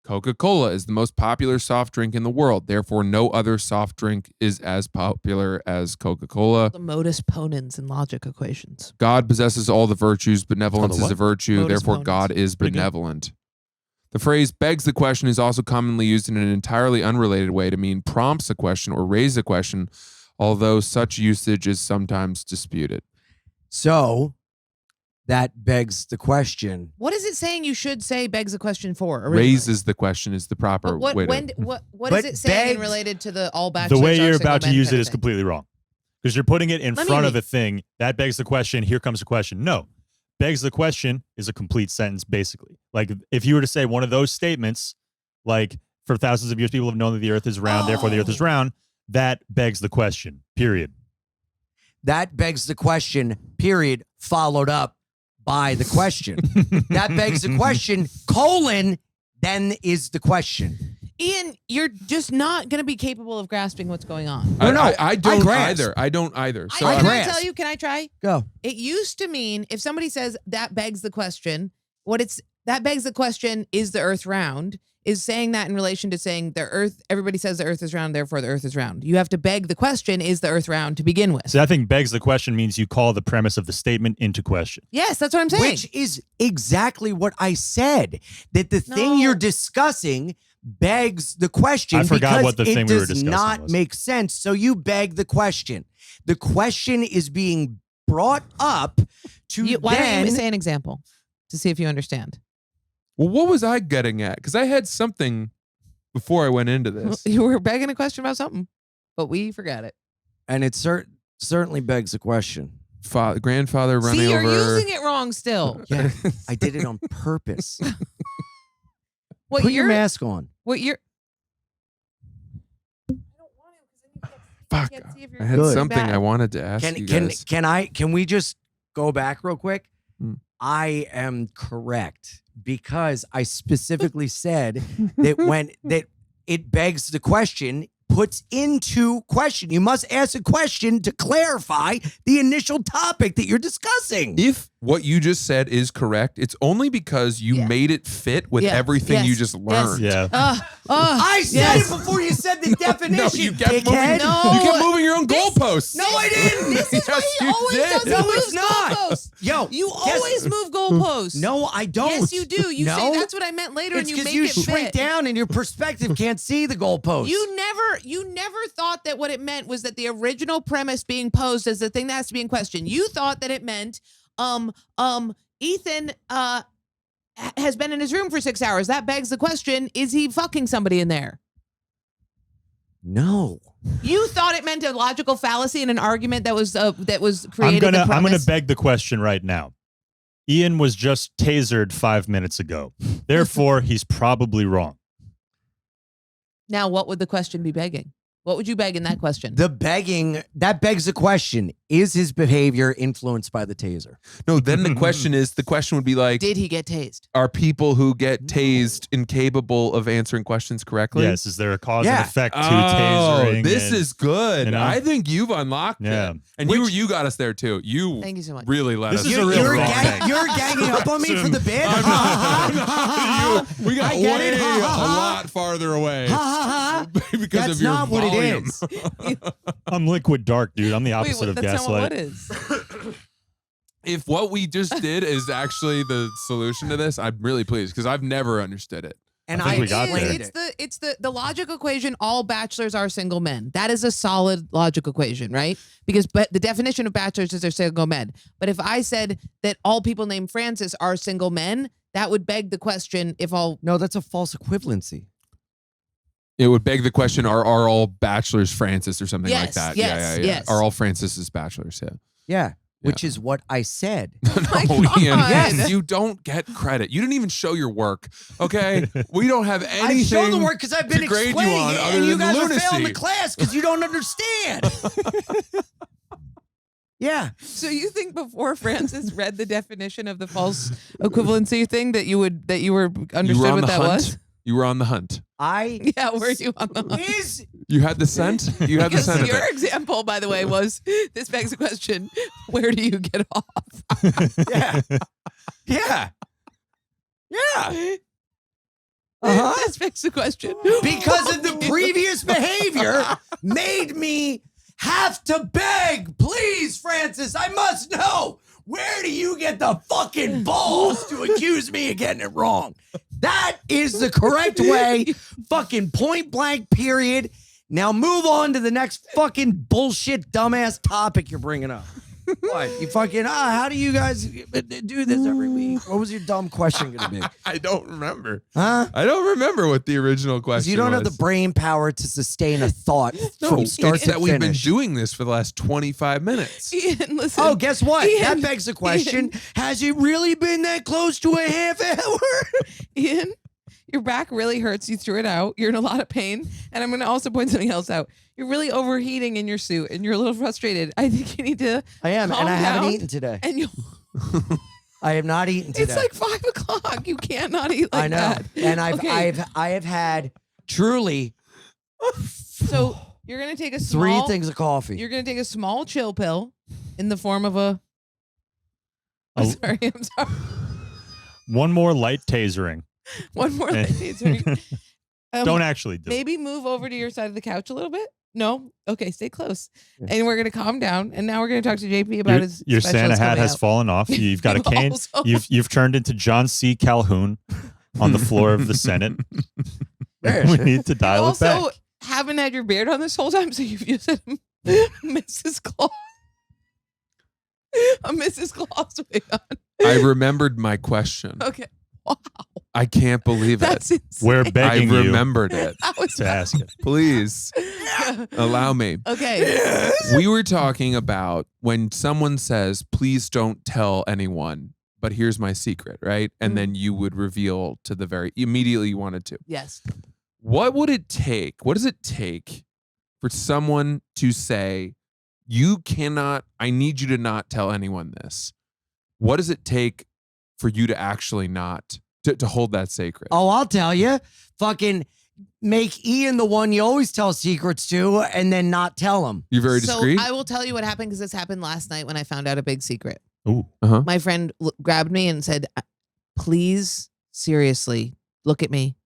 Coca-Cola is the most popular soft drink in the world. Therefore, no other soft drink is as popular as Coca-Cola. The modus ponens in logic equations. God possesses all the virtues. Benevolence Called a is a virtue. Modus Therefore, ponens. God is Pretty good. benevolent. The phrase begs the question is also commonly used in an entirely unrelated way to mean prompts a question or raises a question, although such usage is sometimes disputed. So that begs the question. What is it saying you should say begs the question for? Originally? Raises the question is the proper But what way to. what But is it saying begs- related to the all back? The way you're about to use it is completely wrong because you're putting it in Let me front of read. a thing that begs the question. Here comes the question. No, begs the question is a complete sentence basically. Like if you were to say one of those statements, like for thousands of years people have known that the earth is round, therefore the earth is Oh. round. That begs the question. Period. That begs the question, period, followed up by the question. That begs the question, colon, then is the question. Ian, you're just not going to be capable of grasping what's going on. No, I don't grasp. either. I don't either. So I can I grasp. tell you? Can I try? Go. It used to mean if somebody says that begs the question, that begs the question, is the earth round? Is saying that in relation to saying the earth, everybody says the earth is round, therefore the earth is round. You have to beg the question, is the earth round to begin with? So I think begs the question means you call the premise of the statement into question. Yes, that's what I'm saying. Which is exactly what I said. That the thing No. you're discussing begs the question I forgot because what the thing it we were does discussing not was. make sense. So you beg the question. The question is being brought up to Why don't then you say an example to see if you understand? Well, what was I getting at? Because I had something before I went into this. You were begging a question about something, but we forgot it. and it certainly begs the question. Grandfather running See, you're over. using it wrong still. Yeah, I did it on purpose. What Put your you're mask on. what you're Fuck. can't see if you're I had Good. something bad. I wanted to ask you guys. Can we just go back real quick? Hmm. I am correct because I specifically said that it begs the question, puts into question. You must ask a question to clarify the initial topic that you're discussing. If what you just said is correct, it's only because you Yeah. made it fit with Yeah. everything you Yes. just Yes. learned. Yeah. I said yes. it before you said the definition. No, you kept moving. dickhead. No. You kept moving your own goalposts. No, I didn't. This is what Yes, he you always did. does. No, he it's moves not. goalposts. Yo, You guess- always move goalposts. No, I don't. Yes, you do. You say No. that's what I meant later, It's and you because make you it shrink fit. down and your perspective can't see the goalpost. You never thought that what it meant was that the original premise being posed as the thing that has to be in question. You thought that it meant, Ethan has been in his room for 6 hours. That begs the question: is he fucking somebody in there? No. You thought it meant a logical fallacy in an argument that was I'm created. gonna the premise. beg the question right now. Ian was just tasered 5 minutes ago. Therefore, he's probably wrong. Now, what would the question be begging? What would you beg in that question? The begging, that begs the question, is his behavior influenced by the taser? No, then the question would be like, Did he get tased? are people who get tased incapable of answering questions correctly? Yes, is there a cause Yeah. and effect to Oh, tasering? this and- is good. you know? I think you've unlocked Yeah. it. And you got us there too. You Thank you so much. really let This us. is a You're, real you're, wrong gang- thing. you're ganging up on me for the bit? I'm not. We got I get way it. a lot farther away because That's of your not what volume. it is. I'm liquid dark, dude. I'm the Wait, opposite what, of that's not what gaslight. is. If what we just did is actually the solution to this, I'm really pleased because I've never understood it. And I think I we got there. explained It's the logic equation. All bachelors are single men. That is a solid logic equation, right? Because but the definition of bachelors is they're single men. But if I said that all people named Francis are single men, that would beg the question: if all No, that's a false equivalency. It would beg the question: Are all bachelors Francis or something like Yes, that? yes, yeah. yes. Are all Francis's bachelors? Yeah. Yeah, which is what I said. my No, God. Ian, Yes. you don't get credit. You didn't even show your work. Okay, we don't have I anything. show the work because I've been to grade you explaining on it, other and you than guys are failing lunacy. the class because you don't understand. Yeah. So you think before Francis read the definition of the false equivalency thing that you were You were understood on what the that hunt. was? You were on the hunt. Yeah, were you on the hunt? Is You had the scent. You had the Because scent of your it. example, by the way, was this begs the question: where do you get off? yeah. Yeah. Yeah. Uh-huh. This begs the question Because of the previous behavior made me have to beg. Please, Francis, I must know. Where do you get the fucking balls to accuse me of getting it wrong? That is the correct way. Fucking point blank, period. Now move on to the next fucking bullshit, dumbass topic you're bringing up. What? You fucking, how do you guys do this every week? What was your dumb question going to be? I don't remember. Huh? I don't remember what the original 'Cause question you don't have was. the brain power to sustain a thought from start it's to that we've been finish. doing this for the last 25 minutes. Ian, listen. Oh, guess what? Ian, That begs the question. Has it really been that close to a half hour? Ian, your back really hurts. You threw it out. You're in a lot of pain. And I'm going to also point something else out. You're really overheating in your suit and you're a little frustrated. I think you need to. I am, calm and I haven't down, eaten today. And you. I have not eaten today. It's like 5 o'clock. You can't not eat like I know. that. And Okay. I have had truly So you're going to take a three small. things of coffee. You're going to take a small chill pill in the form of a. I'm Oh. sorry. I'm sorry. One more light tasering. One more. Eh. Don't actually do it. Maybe move over to your side of the couch a little bit. No? Okay, stay close. Yeah. And we're going to calm down. And now we're going to talk to JP about his Your specials Santa hat coming has out. fallen off. You've got a cane. Also- You've turned into John C. Calhoun on the floor of the Senate. We need to You dial it also back. haven't had your beard on this whole time, so you've used a Mrs. Claus. A Mrs. Claus wig on. I remembered my question. Okay. Wow. I can't believe That's it. insane. We're I begging you remembered it. That was to ask it. Please allow me. Okay. We were talking about when someone says, please don't tell anyone, but here's my secret, right? And then you would reveal to the very immediately you wanted to. Yes. What would it take? What does it take for someone to say, you cannot, I need you to not tell anyone this? What does it take for you to actually not, to hold that sacred? Oh, I'll tell you. Fucking make Ian the one you always tell secrets to and then not tell him. You're very So discreet? I will tell you what happened because this happened last night when I found out a big secret. Ooh. My friend grabbed me and said, please, seriously, look at me.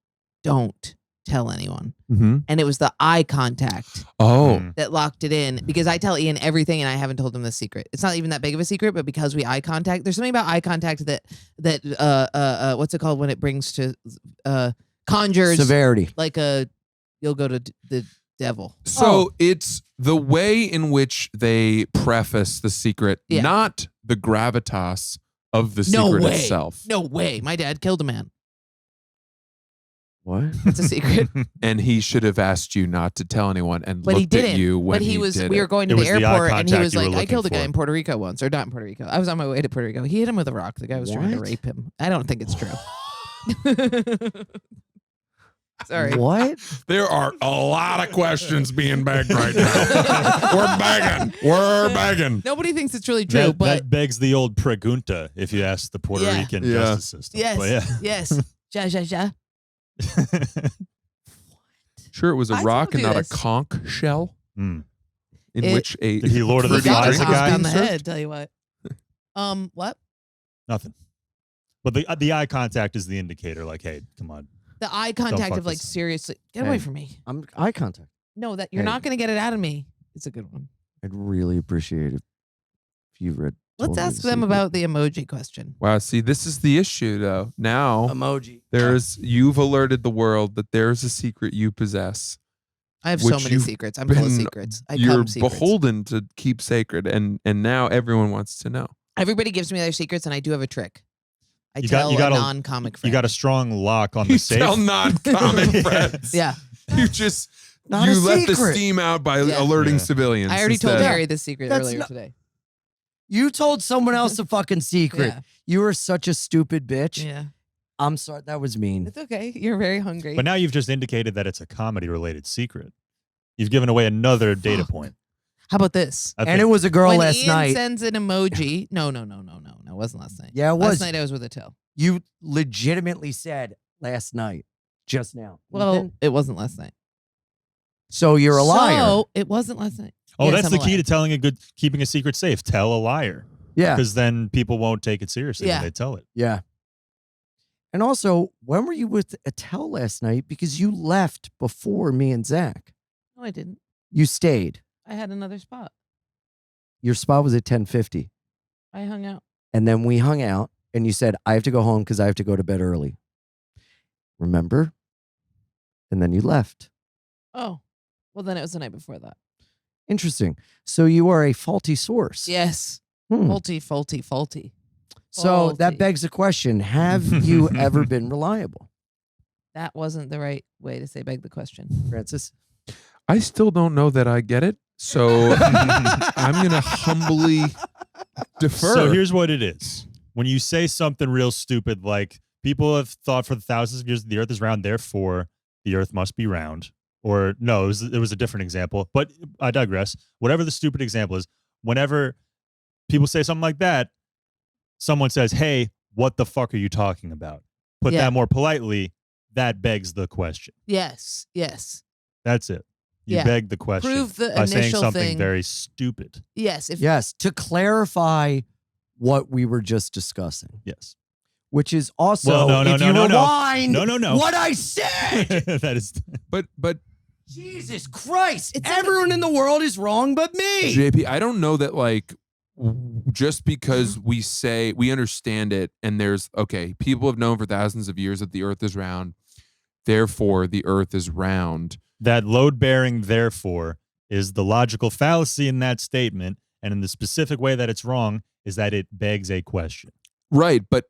Don't tell anyone. Mm-hmm. And it was the eye contact Oh. Mm. that locked it in because I tell Ian everything and I haven't told him the secret. It's not even that big of a secret, but because we eye contact, there's something about eye contact that what's it called when it brings to conjures Severity. like you'll go to the devil. So it's the way in which they preface the secret, Yeah. not the gravitas of the No secret way. itself. No way. My dad killed a man. What? That's a secret. And he should have asked you not to tell anyone and But he looked at didn't. you when But he was. did We it. were going to It the was the eye airport, and he contact was you were like, "I looking killed a guy for. in Puerto Rico once, or not in Puerto Rico. I was on my way to Puerto Rico. He hit him with a rock. The guy was trying to What? rape him. I don't think it's true." Sorry. What? There are a lot of questions being begged right now. We're begging. We're begging. Nobody thinks it's really true, That, but that begs the old pregunta if you ask the Puerto Yeah. Rican Yeah. justice system. yes, But yes, ja, ja, ja. Sure, it was a I rock told and you not this. a conch shell Hmm. in It- which a Did he Lord of the He got Flies the a hook guy? on the served? head. Tell you what. What? Nothing. But the eye contact is the indicator. Like, hey, come on. The eye contact fuck of like this up. seriously, get away Hey. from me. I'm eye contact. No, that you're Hey. not going to get it out of me. It's a good one. I'd really appreciate it if you read Let's told me ask the them secret. about the emoji question. Wow, see, this is the issue though. Now emoji. you've alerted the world that there's a secret you possess. I have so Which many you've secrets. I'm full of been- secrets. You're come secrets. beholden to keep sacred, and now everyone wants to know. Everybody gives me their secrets, and I do have a trick. I You got- tell you got a a- non-comic friend. You got a strong lock on the You safe. tell non-common friends. Yeah. You just Not you a let the secret. steam out by Yeah. alerting Yeah. civilians. I already told instead. Harry this secret That's earlier not- today. You told someone else a fucking secret. Yeah. You were such a stupid bitch. Yeah. I'm sorry. That was mean. It's okay. You're very hungry. But now you've just indicated that it's a comedy-related secret. You've given away another data Fuck. point. How about this? I And think- it was a girl when last Ian night. sends an emoji. No. It wasn't last night. Yeah, it Last was. night I was with a tail. You legitimately said last night, just now. Well, Ethan. it wasn't last night. So you're a liar. So it wasn't last night. Oh, Yes, that's I'm the a key liar. to keeping a secret safe. Tell a liar, Yeah. because then people won't take it seriously Yeah. when they tell it. Yeah. And also, when were you with Attell last night? Because you left before me and Zach. No, I didn't. You stayed. I had another spot. Your spot was at 10:50. I hung out. And then we hung out and you said, I have to go home because I have to go to bed early. Remember? And then you left. Oh, well, then it was the night before that. Interesting. So you are a faulty source. Yes. Hmm. Faulty. So that faulty. begs the question, have you ever been reliable, That wasn't the right way to say beg the question. Francis? I still don't know that I get it, so I'm gonna humbly defer. So here's what it is. When you say something real stupid, like people have thought for thousands of years the earth is round, therefore the earth must be round. Or no, it was a different example, but I digress. Whatever the stupid example is, whenever people say something like that, someone says, hey, what the fuck are you talking about? Put Yeah. that more politely, that begs the question. Yes. That's it. You Yeah. beg the question Prove the by saying initial something thing. very stupid. Yes. If Yes, to clarify what we were just discussing, Yes. which is also, Well, no, if you rewind No. what I said. That is but Jesus Christ. It's like- Everyone in the world is wrong but me. JP, I don't know that like just because we understand it and there's okay, people have known for thousands of years that the earth is round, therefore the earth is round. that load bearing, therefore, is the logical fallacy in that statement. And in the specific way that it's wrong is that it begs a question. Right, but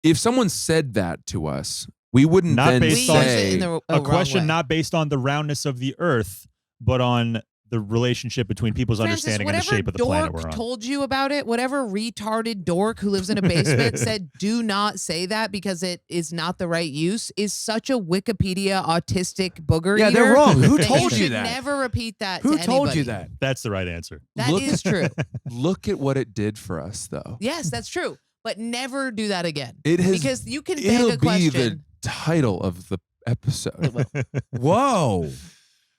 if someone said that to us, we wouldn't Not then based we on- use it say in the A wrong question way. not based on the roundness of the earth, but on the relationship between people's Francis, understanding and the whatever shape of the planet we're dork on. told you about it, whatever retarded dork who lives in a basement said, do not say that because it is not the right use, is such a Wikipedia autistic booger Yeah, eater they're wrong. Who that told you should that? Never repeat that Who to told anybody. you that? That's the right answer. That Look- is true. look at what it did for us though. Yes, that's true. But never do that again. It has Because you can beg it'll a be the question. title of the episode. Whoa.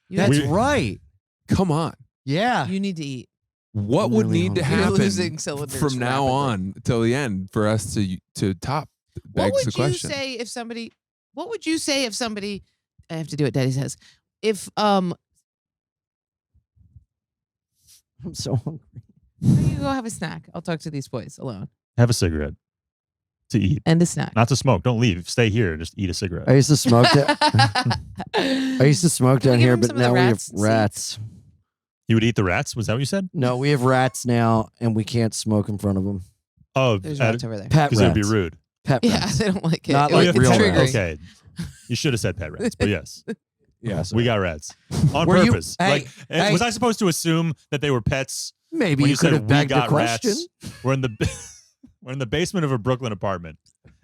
You, That's We- right. Come on. Yeah. you need to eat. What I'm would really need to hungry. You're happen losing cylinders from now rapidly. on till the end for us to top What begs would the you question. say if somebody? What would you say if somebody? I have to do what Daddy says. If I'm so hungry. you go have a snack. I'll talk to these boys alone. Have a cigarette to eat, And a snack. not to smoke. Don't leave. Stay here. Just eat a cigarette. I used to smoke I used to smoke Can we down give here, him but some of the now we have rats' seeds? rats. You would eat the rats? Was that what you said? No, we have rats now, and we can't smoke in front of them. Oh, There's because rats over there. Pet it rats. would be rude. Pet Yeah, rats. they don't like it. Not It- like it's real triggering. rats. Okay. You should have said pet rats, but yes, Yeah, we got rats on Were you- purpose. hey, like, hey. was I supposed to assume that they were pets? Maybe When you you could said have we begged the got question. rats, we're in the we're in the basement of a Brooklyn apartment,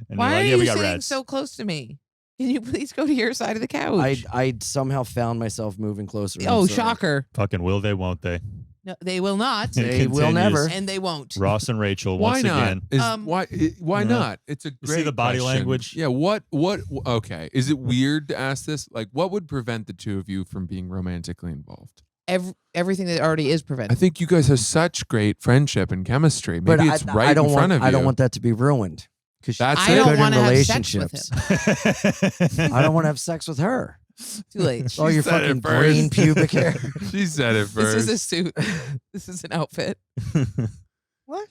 and Why you're like, are yeah, we you got sitting rats. so close to me? Can you please go to your side of the couch? I somehow found myself moving closer. I'm Oh, sorry. shocker! Fucking will they? Won't they? No, they will not, They will Continues. never. and they won't. Ross and Rachel Why once not? again. Why Yeah. not? It's a see great the body question. language? Yeah. What? Okay. Is it weird to ask this? Like, what would prevent the two of you from being romantically involved? Everything that already is I prevented. think you guys have such great friendship and chemistry. Maybe But it's I right don't in front want, of you. I don't want that to be ruined. Because That's I it. don't good in want to have sex with relationships. him. I don't want to have sex with her. Too late. Oh, your said it fucking first. green pubic hair. She said it This is first. a suit. This is an outfit. What?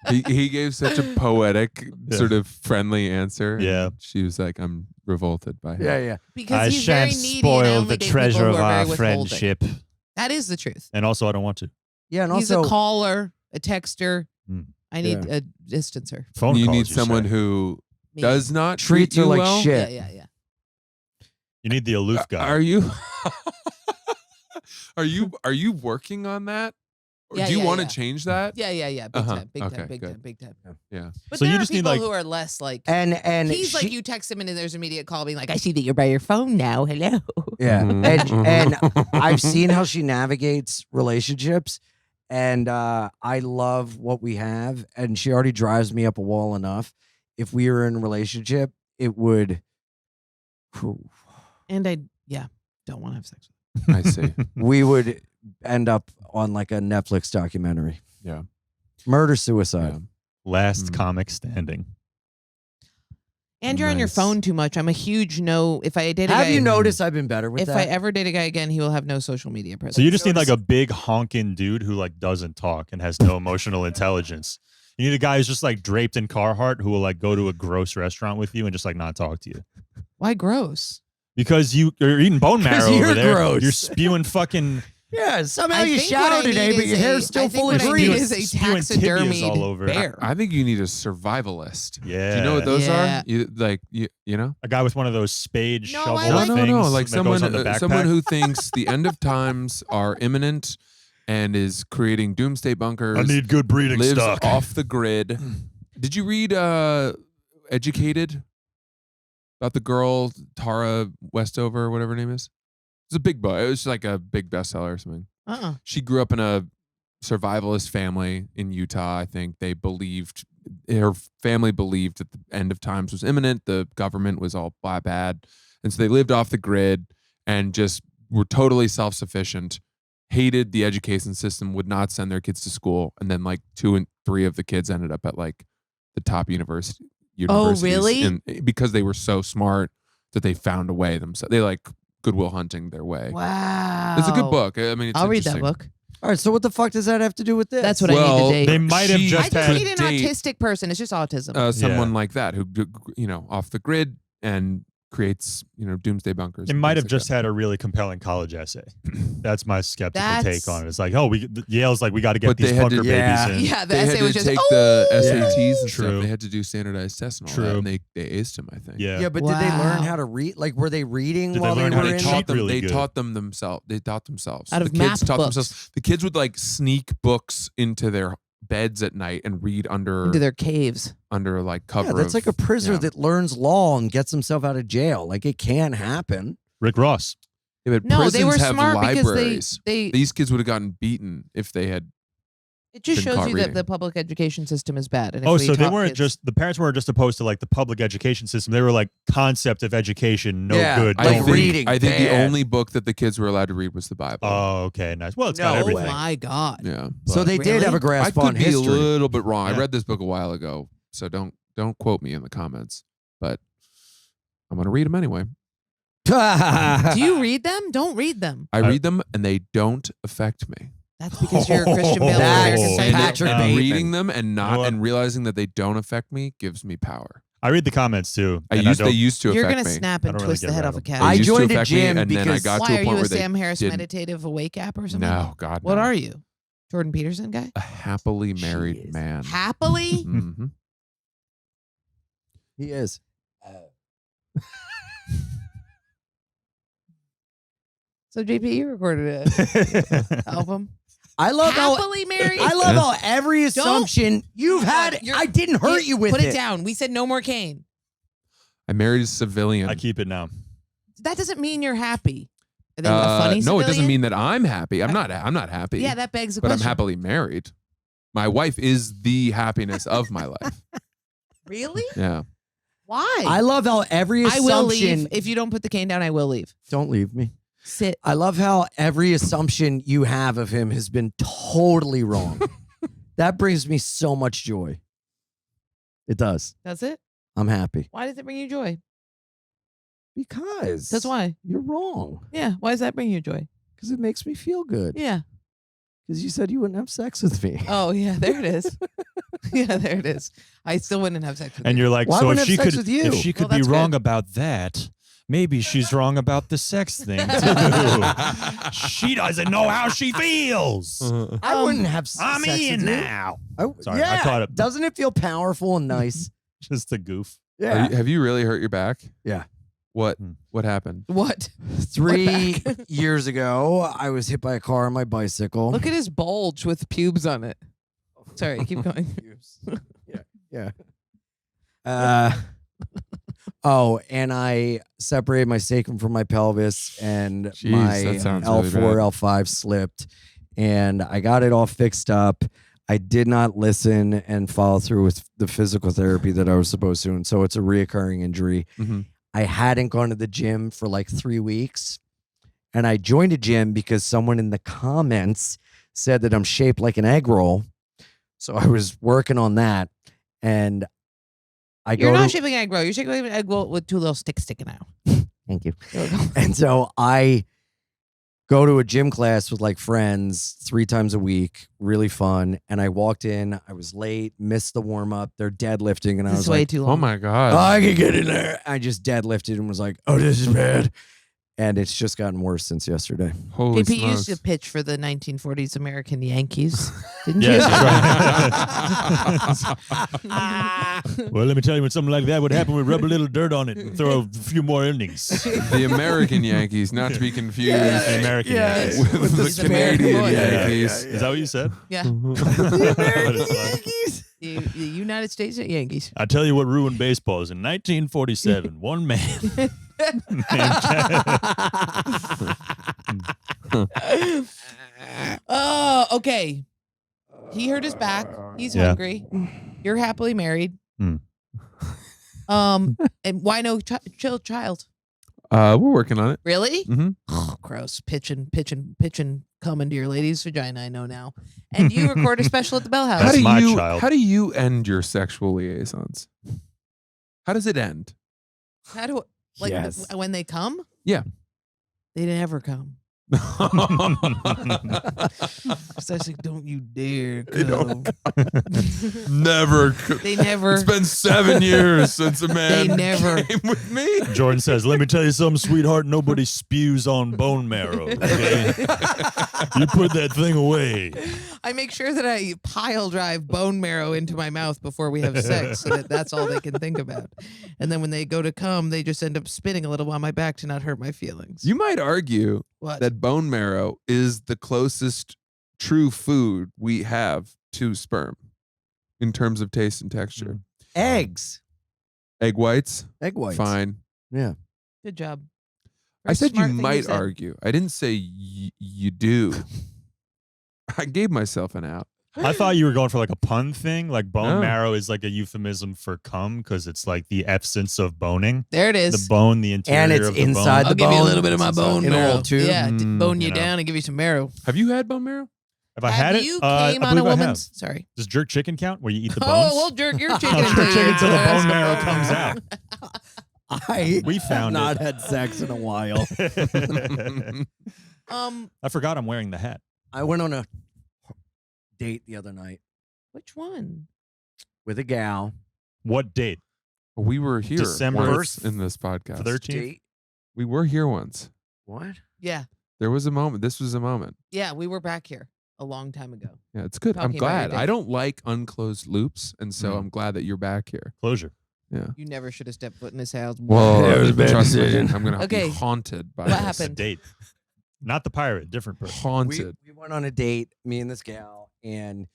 He gave such a poetic, sort of friendly answer. and Yeah. She was like, I'm revolted by him. Yeah. Because I he's very shan't needy. and I spoil only the date treasure people of who are our very withholding. friendship. That is the truth. And also, I don't want to. Yeah, and He's also a caller, a texter. Hmm. I need a distancer. Phone You calls, need someone say. who Me. does not treats treat her you like well. shit. Yeah. You need the aloof guy. Are you? Are you working on that? Or Yeah, do you yeah, want to yeah. change that? Yeah. Big Uh-huh. time. Big Okay, time. Big good. time. Big time. Yeah. But So there you are just need, people like- who are less like. And He's like, she- you text him and then there's an immediate call being like, I see that you're by your phone now. Hello. Yeah, Mhm, and mhm. I've seen how she navigates relationships, and I love what we have. And she already drives me up a wall enough. If we were in a relationship, it would. And I, don't want to have sex with I see. We would end up on like a Netflix documentary. Yeah. Murder suicide. Yeah. Last Mm. comic standing. And you're on your Nice. phone too much. I'm a huge no. If I date a Have guy, you noticed I've been better with if that? I ever date a guy again, he will have no social media presence. So you just need like a big honking dude who like doesn't talk and has no emotional intelligence. You need a guy who's just like draped in Carhartt who will like go to a gross restaurant with you and just like not talk to you. Why gross? Because you're eating bone marrow you're over there. gross. You're spewing fucking Yeah, somehow I you think what showered I today, need but is your a- hair's still I think full of what I need grease. is a Spewing tibias taxidermied all over. bear. I think you need a survivalist. Yeah. Do you know what those Yeah. are? You know? A guy with one of those spade No, shovel I like- things. No. Like that someone, goes on the backpack. someone who thinks the end of times are imminent and is creating doomsday bunkers. I need good breeding lives stock. off the grid. Did you read Educated? About the girl Tara Westover or whatever her name is? It's a big book. It was like a big bestseller or something. She grew up in a survivalist family in Utah. I think her family believed that the end of times was imminent. The government was all bad. And so they lived off the grid and just were totally self-sufficient, hated the education system, would not send their kids to school. And then like 2 and 3 of the kids ended up at like the top universities really? because they were so smart that they found a way themselves. They like Goodwill Hunting their way. Wow. It's a good book. I mean, it's I'll read that interesting. book. All right, so what the fuck does that have to do with this? That's what I need Well, to date. They might have She- just I had. just need an date- autistic person. It's just autism. Someone Yeah. like that who, off the grid and creates, doomsday bunkers. They and might things have like just that. had a really compelling college essay. That's my skeptical That's- take on it. It's like, Yale's like, we got to get But these they had to- bunker yeah. babies in. yeah, the They had essay to was just take oh! the SATs and True. stuff. They had to do standardized tests and all True. that, and they aced him, I think. Yeah. Yeah, but did they learn Wow. how to read? Like, were they reading Did they while learn they how were to in? cheat really They good? taught them themselves. They taught themselves. Out of the kids math taught books. themselves. The kids would like sneak books into their beds at night and read under into their caves. like cover. Yeah, that's of- like a prisoner yeah. that learns law and gets himself out of jail. Like, it can happen. Rick Ross. Yeah, but No, they prisons were have smart libraries. because they These kids would have gotten beaten if they had. it just been shows caught you that reading. the public education system is bad. And if Oh, we so they taught weren't kids- just the parents weren't just opposed to like the public education system. They were like concept of education, no Yeah, good. like don't I think, read. reading I think the bad. only book that the kids were allowed to read was the Bible. Oh, okay, nice. Well, it's got No Oh everything. my god. yeah, So But- they did have a I grasp could on be history. a little bit wrong. Yeah. I read this book a while ago, so don't quote me in the comments. But I'm gonna read them anyway. Do you read them? Don't read them. I read them and they don't affect me. That's because you're a Christian Bale. That's American And Psycho. Patrick and Bateman. reading them and not know what? and realizing that they don't affect me gives me power. I read the comments too. They and used to You're affect gonna me. snap I and don't really twist get the head rid off a of cat. them. I They used to joined a affect me, gym and then I because- got Why to a are point you a where they Sam Harris didn't. meditative awake app or something? No, God, What no. are you? Jordan Peterson guy? A happily married Jeez. man. Happily? hmm He is. So JP, you recorded an album. I love how Happily married? I love how every assumption you've God, had, you're- I didn't hurt you with Put it. it down. We said no more Kane. I married a civilian. I keep it now. That doesn't mean you're happy. And then a funny no, it civilian? doesn't mean that I'm happy. I'm not happy. Yeah, that begs the but I'm question. happily married. My wife is the happiness of my life. Really? Yeah. Why? I love how every I assumption. will leave. If you don't put the cane down, I will leave. Don't leave me. Sit. I love how every assumption you have of him has been totally wrong. That brings me so much joy. It does. Does it? I'm happy. Why does it bring you joy? Because That's why. you're wrong. Yeah. Why does that bring you joy? Because it makes me feel good. Yeah. Because you said you wouldn't have sex with me. Oh yeah, there it is. Yeah, there it is. I still wouldn't have sex with And you. you're like, Why so wouldn't if I she have sex could, with you? if she could Well, be that's wrong good. about that, maybe she's wrong about the sex thing too. She doesn't know how she feels. I wouldn't have I'm sex in with you. now. Sorry, I caught it. Doesn't it feel powerful and nice? Just a goof. Yeah. Have you really hurt your back? Yeah. What happened? What? 3 years ago, I was hit by a car on my bicycle. Look at his bulge with pubes on it. Sorry, keep going. Yeah. And I separated my sacrum from my pelvis, and Jeez, my that sounds L4, really bad. L5 slipped, and I got it all fixed up. I did not listen and follow through with the physical therapy that I was supposed to, and so it's a reoccurring injury. Mhm. I hadn't gone to the gym for like 3 weeks, and I joined a gym because someone in the comments said that I'm shaped like an egg roll. So I was working on that, and I You're go not to, shaping an egg roll. You're shaping an egg roll with 2 little sticks sticking out. Thank you. And so I go to a gym class with like friends 3 times a week, really fun. And I walked in, I was late, missed the warm up. They're deadlifting, and I This was is way like, too long. Oh my god! I can get in there. I just deadlifted and was like, oh, this is bad. And it's just gotten worse since yesterday. Holy JP used smokes! to pitch for the 1940s American Yankees, didn't Yes, you? that's right. Well, let me tell you, when something like that would happen, we rub a little dirt on it and throw a few more innings. The American Yankees, not to be confused The American Yankees. with the He's American Canadian boy. Yankees. Is that what you said? Yeah. Yankees. The United States Yankees. I tell you what ruined baseball is in 1947, one man. Oh, okay. He hurt his back. He's Yeah. hungry. You're happily married. Hmm. And why no child? We're working on it. Really? Mhm. Oh, gross. Pitching, come into your lady's vagina. I know now. And you record a special at the Bell House. That's my child. How do you end your sexual liaisons? How does it end? How do like Yes. when they come? Yeah. They never come. So I was like, don't you dare They come. don't Never. They never. It's been 7 years since a man They never- came with me. Jordan says, let me tell you something, sweetheart. Nobody spews on bone marrow. Okay? You put that thing away. I make sure that I pile drive bone marrow into my mouth before we have sex so that that's all they can think about. And then when they go to come, they just end up spinning a little on my back to not hurt my feelings. You might argue What? that bone marrow is the closest true food we have to sperm in terms of taste and texture. Eggs. Egg whites, Egg whites. fine. Yeah. Good job. I Very said you smart thing might said. argue. I didn't say you do. I gave myself an out. I thought you were going for like a pun thing. Like bone No. marrow is like a euphemism for cum because it's like the essence of boning. There it The is. bone, the interior And it's of the inside bone. I'll the give you a bone. little bit of my It's inside bone in a marrow. little tube. Yeah, bone you you know. down and give you some marrow. Have you had bone marrow? Have I had it? you I came on a believe I have. woman's? Sorry. Does jerk chicken count where you eat the bones? Oh, we'll jerk your chicken. I'll jerk into chicken you. until the bone marrow comes out. I We found have not it. had sex in a while. I forgot I'm wearing the hat. I went on a date the other night Which one? with a gal. What date? We were here December once in this podcast. 13th? Date? We were here once. What? Yeah. There was a moment. This was a moment. Yeah, we were back here a long time ago. Yeah, it's good. I'm Talking about your glad. I date. don't like unclosed loops, and so Mm. I'm glad that you're back here. Closure. Yeah. You never should have stepped foot in his house. Well, It was a bad trust me, decision. I'm gonna Okay. be haunted by What this. happened? A date. Not the pirate, different person. Haunted. We went on a date, me and this gal, and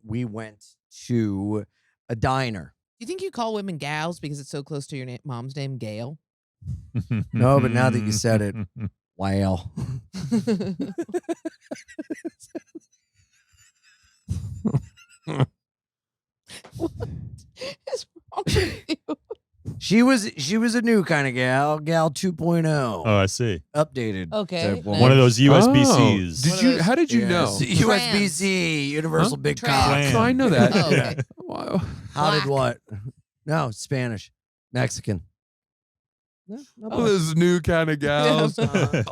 we went to a diner. Do you think you call women gals because it's so close to your mom's name, Gail? No, but now that you said it, wow. What is wrong with you? She was a new kind of gal 2.0, Oh, I see. updated. Okay, type nice. One of those Oh, USBCs. did One of you? those- How did you Yeah, know? USBC, Universal Big Trans. Cock. Trans. So I know that. Oh, okay. Wow. How did Black. what? No, Spanish, Mexican. No, no Oh, those new kind of gals. A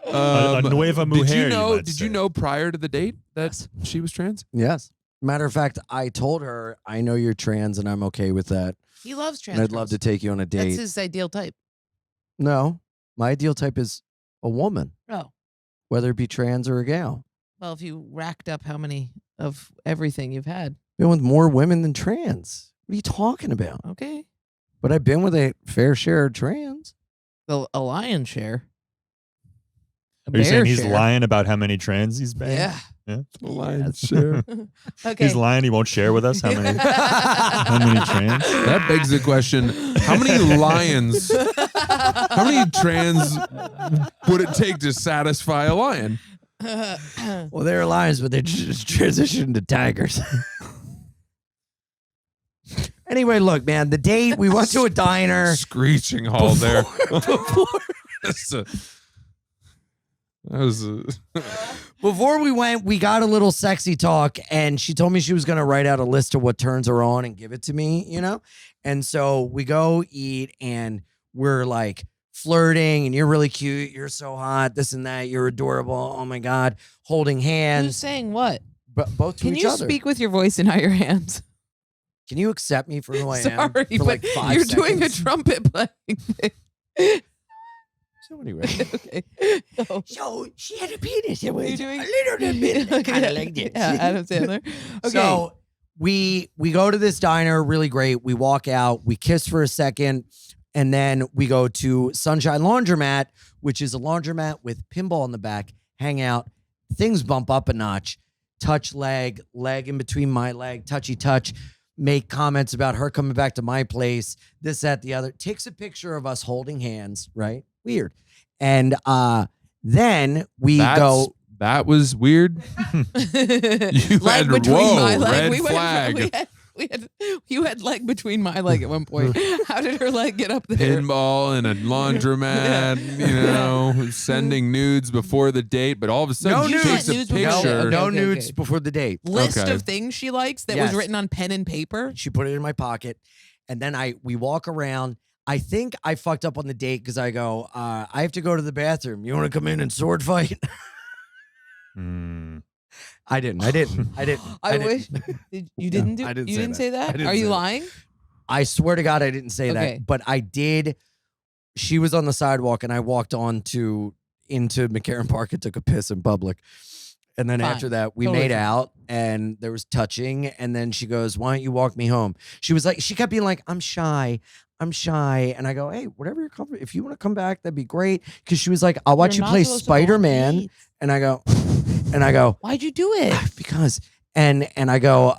Um, nueva did mujer, you you know? might Did say. you know prior to the date that she was trans? Yes. Matter of fact, I told her I know you're trans and I'm okay with that. He loves trans. And I'd love to take you on a That's date. his ideal type. No, my ideal type is a woman, Oh, whether it be trans or a gal. well, if you racked up how many of everything you've had, Been with more women than trans. What are you talking about? okay, But I've been with a fair share of trans. a lion's share. A Are you saying bear he's share. lying about how many trans he's banged? Yeah. Lion's share. Okay. He's lying. He won't share with us how many how many trans. That begs the question: how many lions? How many trans would it take to satisfy a lion? Well, they're lions, but they just transitioned to tigers. Anyway, look, man, the date, we went to a diner. Screeching hall there. That was Before we went, we got a little sexy talk, and she told me she was going to write out a list of what turns her on and give it to me, you know? And so we go eat, and we're like flirting, and you're really cute. You're so hot, this and that. You're adorable. Oh, my God. Holding Who's hands, saying what? but both to Can each you other. speak with your voice and not your hands? Can you accept me for who I am? Sorry, For but like 5 you're doing a seconds? trumpet playing thing. So anyway. Okay. Go. So she had a penis. It was You're doing a little bit kind of like this. Yeah, Adam Sandler. Okay. So we go to this diner, really great. We walk out, we kiss for a second, and then we go to Sunshine Laundromat, which is a laundromat with pinball in the back. Hang out, things bump up a notch. Touch leg in between my leg, touchy touch. Make comments about her coming back to my place, this, that, the other. Takes a picture of us holding hands, right? Weird. And then we go. That was weird. You Leg had- between whoa, my leg. red flag. You had leg between my leg at one point. How did her leg get up there? Pinball in a laundromat, you know, sending nudes before the date, but all of a sudden No she nudes. takes a Nudes before- picture. Okay, No okay, nudes okay. before the date. List Okay. of things she likes that Yes. was written on pen and paper. She put it in my pocket, and then we walk around. I think I fucked up on the date because I go, I have to go to the bathroom. You want to come in and sword fight? Hmm. I didn't. I didn't. wish you didn't do. I didn't you say didn't that. say I that. didn't Are say you that. lying? I swear to God, I didn't say Okay. that, but I did. She was on the sidewalk, and I walked into McCarran Park and took a piss in public. And then Fine. after that, we Totally made fine. out, and there was touching. And then she goes, "Why don't you walk me home?" She was like, she kept being like, "I'm shy." And I go, "Hey, whatever you're comfortable. If you want to come back, that'd be great." Because she was like, "I'll watch You're you not play supposed to go on Spider-Man." dates. And I go, Why'd you do it? because and I go,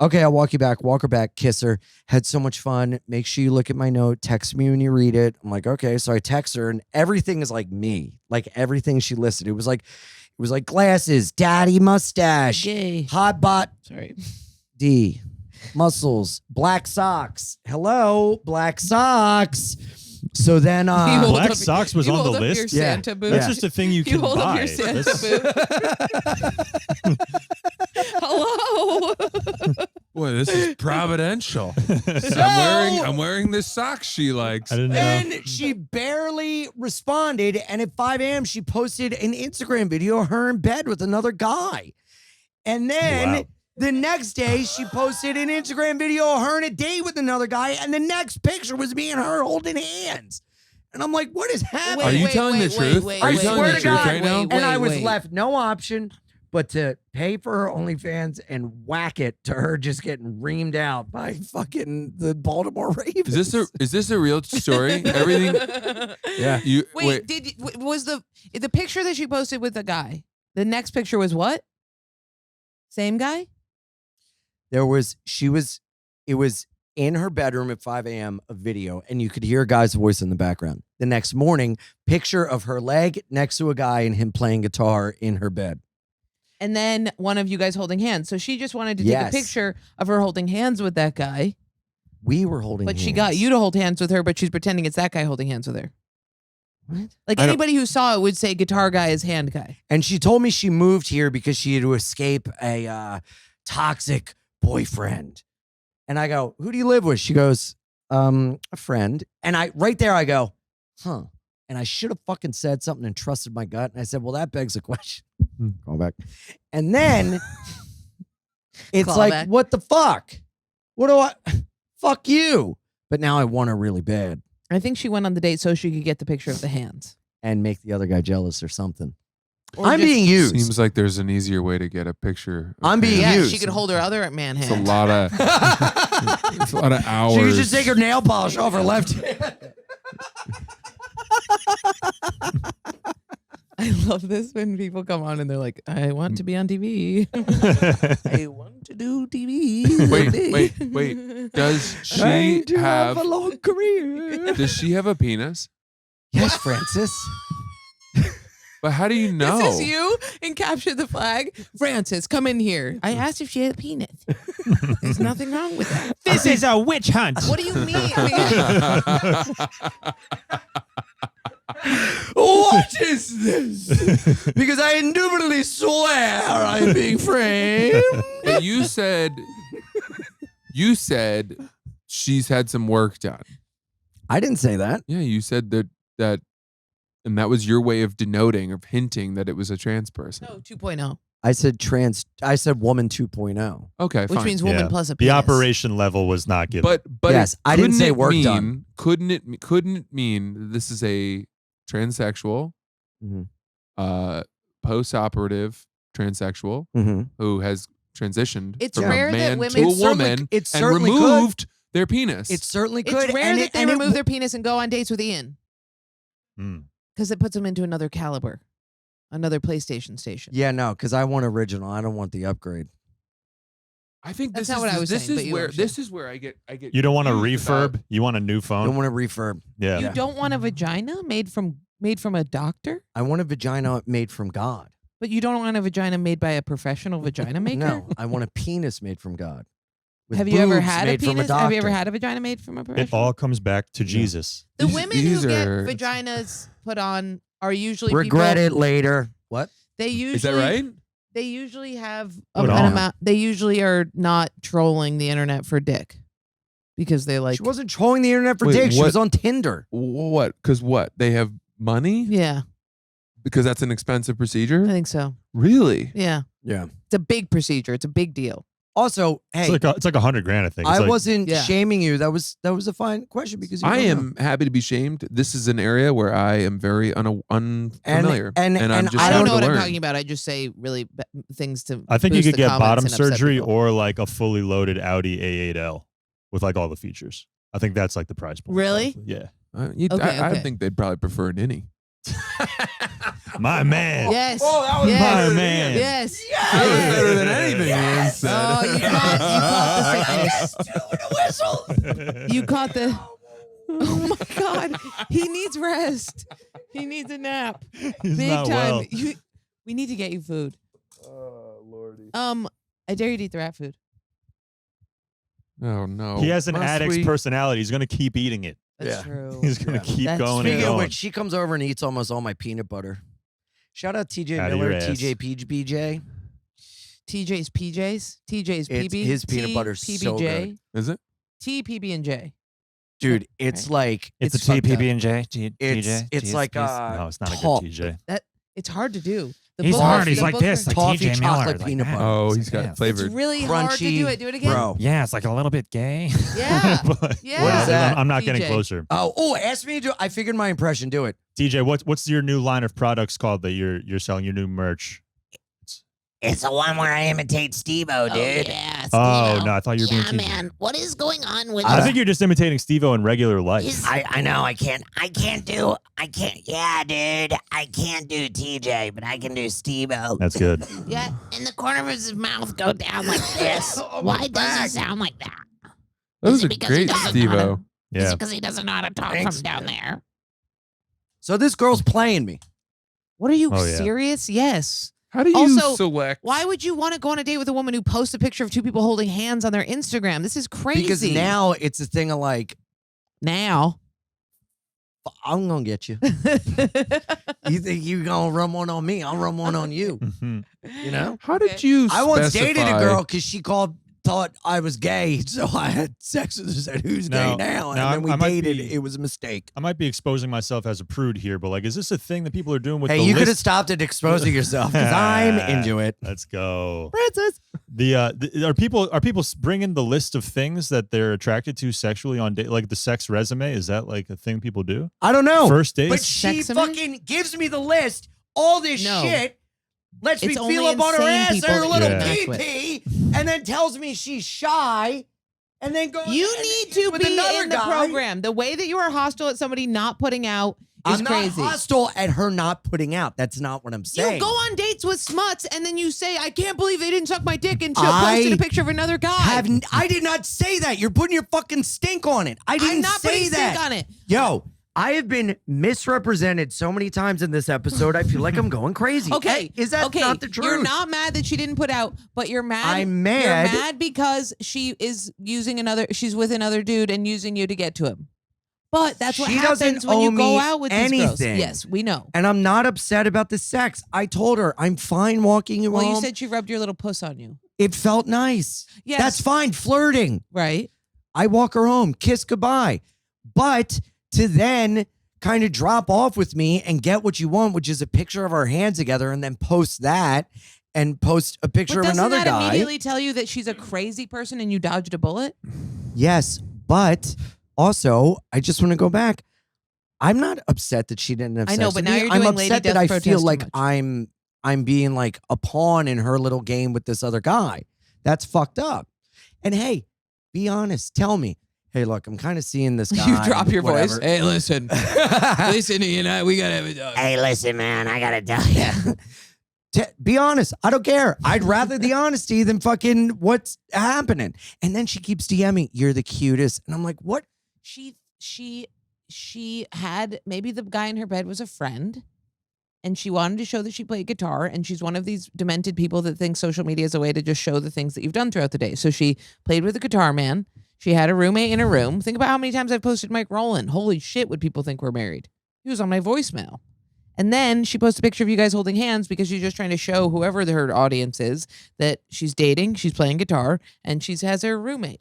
okay, I'll walk you back, walk her back, kiss her. Had so much fun. Make sure you look at my note, text me when you read it. I'm like, okay. So I text her, and everything is like me. Like everything she listed. It was like glasses, daddy mustache, Gay. hot butt Sorry. D, muscles, black socks. Hello, black socks. So then You hold Black up- socks was you on the hold up list? Your Yeah. Santa boot. That's Yeah. just a thing you You can hold up buy. your Santa That's- boot. Hello. Boy, this is providential. So- I'm wearing this sock she likes. I didn't know. And she barely responded. And at 5 a.m., she posted an Instagram video of her in bed with another guy. And then Wow. the next day, she posted an Instagram video of her on a date with another guy. And the next picture was me and her holding hands. And I'm like, what is happening? Are you telling the truth? Are you telling the truth right now? and I was left no option but to pay for her OnlyFans and whack it to her just getting reamed out by fucking the Baltimore Ravens. Is this a real story? Everything. Yeah. You Wait, was the picture that she posted with the guy? The next picture was what? Same guy? It was in her bedroom at 5 a.m. a video, and you could hear a guy's voice in the background. The next morning, picture of her leg next to a guy and him playing guitar in her bed. And then one of you guys holding hands. So she just wanted to take Yes. a picture of her holding hands with that guy. We were holding But hands. she got you to hold hands with her, but she's pretending it's that guy holding hands with her. What? Like I don't- anybody who saw it would say guitar guy is hand guy. And she told me she moved here because she had to escape a toxic boyfriend. And I go, who do you live with? She goes, a friend, and right there I go, huh. And I should have fucking said something and trusted my gut. And I said, well, that begs a question. Call back. And then it's Call like, back. what the fuck? What do I? Fuck you. But now I want her really bad I think she went on the date so she could get the picture of the hands. and make the other guy jealous or something. Or I'm just- being used. Seems like there's an easier way to get a picture. of I'm being him. Yeah, used. she could hold her other man It's a hand. lot of. It's a lot of hours. She could just take her nail polish off her left hand. I love this when people come on and they're like, I want to be on TV. I want to do TV. Wait. Does she Trying to have have? a long career. Does she have a penis? Yes, Francis. But how do you know? This is you and capture the flag. Francis, come in here. I asked if she had a penis. There's nothing wrong with that. This is a witch hunt. What do you mean? I What is this? Because I indubitably swear I'm being framed. But you said she's had some work done. I didn't say that. Yeah, you said that, and that was your way of denoting, of hinting that it was a trans person. no, 2.0, I said woman 2.0. Okay, which fine. means woman Yeah. plus a The penis. operation level was not given. But Yes, I didn't couldn't say it work mean, done. Couldn't it mean that this is a transsexual, Mhm. post-operative transsexual Mm-hmm. who has transitioned It's from rare a that man women- to a It certainly- woman it and certainly could. removed their penis? It certainly It's could. rare and that it- they and it remove their penis and go on dates with Ian Hmm. because it puts them into another caliber, another PlayStation station. Yeah, no, because I want original. I don't want the upgrade. I think That's this not is what I was this saying, but is you where understand. this is where I get You don't want a confused about- refurb. You want a new I phone. don't want a refurb. Yeah. You don't want a vagina made from a doctor, I want a vagina made from God. but you don't want a vagina made by a professional vagina maker. No, I want a penis made from God. With Have you ever boobs had a made from penis? Have you ever doctor. had a vagina made from a It professional? all comes back to Jesus. The These- women these who get are- vaginas put on are usually Regret people, it later. What? They usually Is that right? They usually have Put an on. amount. They usually are not trolling the internet for dick because they like. She wasn't trolling the internet for Wait, dick. She what- was on Tinder. What? Because what? They have money? Yeah, Because that's an expensive I procedure? think so. Really? Yeah, Yeah. it's a big procedure. It's a big deal. Also, hey, It's like $100,000, I think. It's I like, wasn't Yeah. shaming you. That was a fine question because you I don't know. am happy to be shamed. This is an area where I am very unfamiliar. and I'm just I trying don't know to what learn. I'm talking about. I just say really things to. I think you boost could the get comments bottom and upset surgery people. or like a fully loaded Audi A8L with like all the features. I think that's like the price point. Really? probably. Yeah. I Okay. think they'd probably prefer an innie. My man. Yes. Oh, that was yes. My man. Yes. That was Yes. better than anything Ian said. Oh, you caught the. Oh my God, he needs rest. He needs a nap. He's Big not time. well. We need to get you food. Oh, Lordy. I dare you to eat the rat food. Oh, no. He has an Must addict's we- personality. He's going to keep eating it. That's Yeah. true. He's going to Yeah. keep That's going and Speaking of going. which, she comes over and eats almost all my peanut butter. Shout out TJ Out of Miller, your ass. TJ BJ. TJ's PJs. TJ's It's- PB. his peanut butter's so PBJ. Is it? T, PB, and J. Dude, it's like It's a fucked up. TPB&J. It's like No, it's not a Top- good TJ. It's hard to do. The He's book- hard. He's the like book- this, like Toffee TJ chocolate Miller. Like peanut that. butter. Oh, It's he's like got that. It's flavored. really hard to Crunchy, do it. Do it again. bro. Yeah, it's like a little bit gay. Yeah. But- Yeah. What is that? I'm not getting TJ. closer. Oh, ask me to do. I figured my impression. Do it. TJ, what's your new line of products called that you're selling? Your new merch? It's the one where I imitate Steve-O, dude. yeah, Oh Steve-O. no, I thought you were being Yeah, TJ. man. What is going on with I think you're just imitating Steve-O in regular life. He's- I know I can't yeah, dude. I can't do TJ, but I can do Steve-O. That's good. yeah, and the corner of his mouth go down like this. Why does he sound like that? That Is was it a because he great doesn't know Steve-O. Is Yeah. it because he doesn't know how to talk Thanks. from down there? So this girl's playing me. What are you Oh, yeah. serious? Yes. How do you Also, select? Why would you want to go on a date with a woman who posts a picture of two people holding hands on their Instagram? This is crazy. Because now it's a thing of like, Now. I'm gonna get you. You think you gonna run one on me? I'll run one on you. Mhm. You know? How did you I once dated a specify- girl because she called thought I was gay, so I had sex with her. Said, "Who's Now- gay now?" And now then we I might dated. be- It was a mistake. I might be exposing myself as a prude here, but like, is this a thing that people are doing with Hey, the you could have list? stopped at exposing yourself because I'm into it. Let's go. Princess. Are people bringing the list of things that they're attracted to sexually on date, like the sex resume? Is that like a thing people do? I don't know. First dates? But she Sexime? fucking gives me the list, all this No. shit, lets me It's feel only up on her insane ass people and her that little you match with. pee-pee, and then tells me she's shy, and then goes You and- need to with be another in the guy. program. The way that you are hostile at somebody not putting out is I'm crazy. not hostile at her not putting out. That's not what I'm saying. You go on dates with smuts and then you say, "I can't believe they didn't suck my dick," and I posted a picture of another guy. I did not say that. You're putting your fucking stink on it. I didn't I'm not say putting that. stink on it. Yo, I have been misrepresented so many times in this episode. I feel like I'm going crazy. Okay, Hey, is that okay, not the truth? You're not mad that she didn't put out, but you're mad. I'm mad. You're mad because she is using another. She's with another dude and using you to get to him. But that's what She happens doesn't when you owe go me out with these girls. anything. Yes, we know. And I'm not upset about the sex. I told her I'm fine walking you Well, home. you said she rubbed your little puss on you. It felt nice. Yes, That's fine. Flirting. right. I walk her home, kiss goodbye. But to then kind of drop off with me and get what you want, which is a picture of our hands together, and then post that and post a picture But of doesn't another that guy. immediately tell you that she's a crazy person and you dodged a bullet? Yes, but also I just want to go back. I'm not upset that she didn't have I sex know, with but now me. you're I'm doing lady upset that death I protest feel too like much. I'm being like a pawn in her little game with this other guy. That's fucked up. And hey, be honest. Tell me. Hey, look, I'm kind of seeing this guy. You drop your voice. whatever. Hey, listen. Listen, we gotta have a dog. Hey, listen, man, I gotta tell you. Be honest. I don't care. I'd rather the honesty than fucking what's happening. And then she keeps DMing, "You're the cutest." And I'm like, what? She had, maybe the guy in her bed was a friend and she wanted to show that she played guitar, and she's one of these demented people that thinks social media is a way to just show the things that you've done throughout the day. So she played with a guitar man. She had a roommate in her room. Think about how many times I've posted Mike Rowland. Holy shit, would people think we're married? He was on my voicemail. And then she posted a picture of you guys holding hands because she's just trying to show whoever her audience is that she's dating, she's playing guitar, and she has her roommate.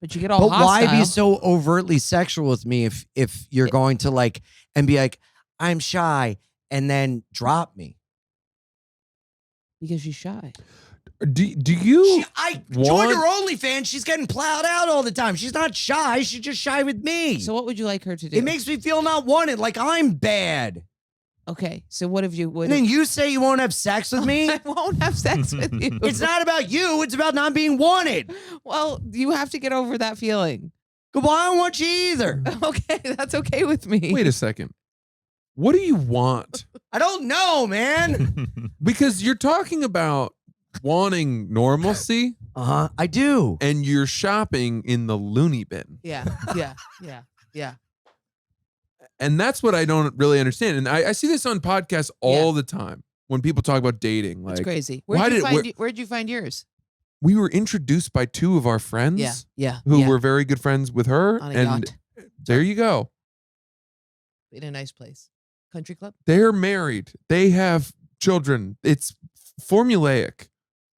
But you get all But why hostile. be so overtly sexual with me if you're going to like and be like, "I'm shy," and then drop me? Because she's shy. Do you I want- joined her OnlyFans. She's getting plowed out all the time. She's not shy. She's just shy with me. So what would you like her to do? it makes me feel not wanted, like I'm bad. Okay, so what if you would? And then you say you won't have sex with me. I won't have sex with you. It's not about you. It's about not being wanted. Well, you have to get over that feeling. Well, I don't want you either. Okay, that's okay with me. wait a second? What do you want? I don't know, man. Because you're talking about wanting normalcy I do. and you're shopping in the loony bin. Yeah, yeah. And that's what I don't really understand. And I see this on podcasts all the time when people talk about dating. It's Like, crazy. why Where'd you find yours? we were introduced by two of our friends Yeah. who yeah. were very good friends with her. on a And yacht there you go. in a nice place, country club. They're married. They have children. It's formulaic,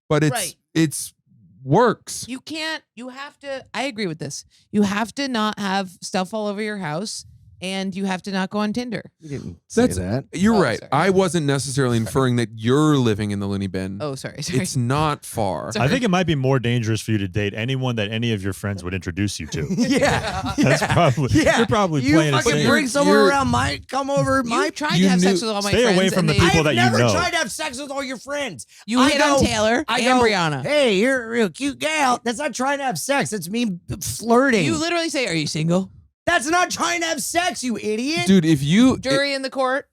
but Right. it's works. You can't. You have to. I agree with this. You have to not have stuff all over your house, and you have to not go on Tinder. You didn't say That's- that. You're Oh, right. sorry. I wasn't necessarily inferring that you're living in the loony bin. Oh, sorry. It's not far. Sorry. I think it might be more dangerous for you to date anyone that any of your friends would introduce you to. Yeah. That's probably Yeah. you're probably You playing it fucking safe. bring someone you're- around my, come over my. You tried you to have knew- sex with all my Stay friends. away from and the they- people I've that you never know. tried to have sex with all your friends. You I hit go- on Taylor I and go, Brianna. "Hey, you're a real cute gal." That's not trying to have sex. That's me flirting. You literally say, "Are you single?" That's not trying to have sex, you idiot. Dude, if you Jury in the court.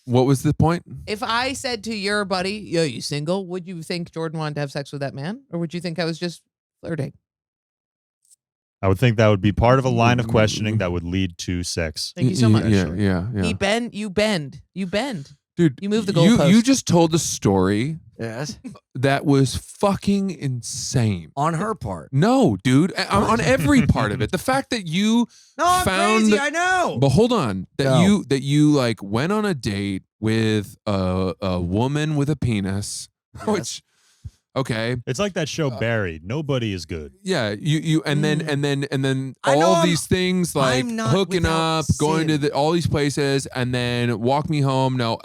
what was the point? If I said to your buddy, "Yo, you single?" Would you think Jordan wanted to have sex with that man, or would you think I was just flirting? I would think that would be part of a line of questioning that would lead to sex. Thank you so much. Yeah, yeah, yeah. You bend. Dude, You moved the You goalpost. just told a story Yes. that was fucking insane. On her part. No, dude, on every part of it. The fact that you No, I'm found crazy. I know. But hold on, that No. you like went on a date with a woman with a penis, which Okay. It's like that show Barry. Nobody is good. Yeah, you and then I know all I'm- these things like I'm not hooking without up, going to sin. all these places, and then walk me home. No,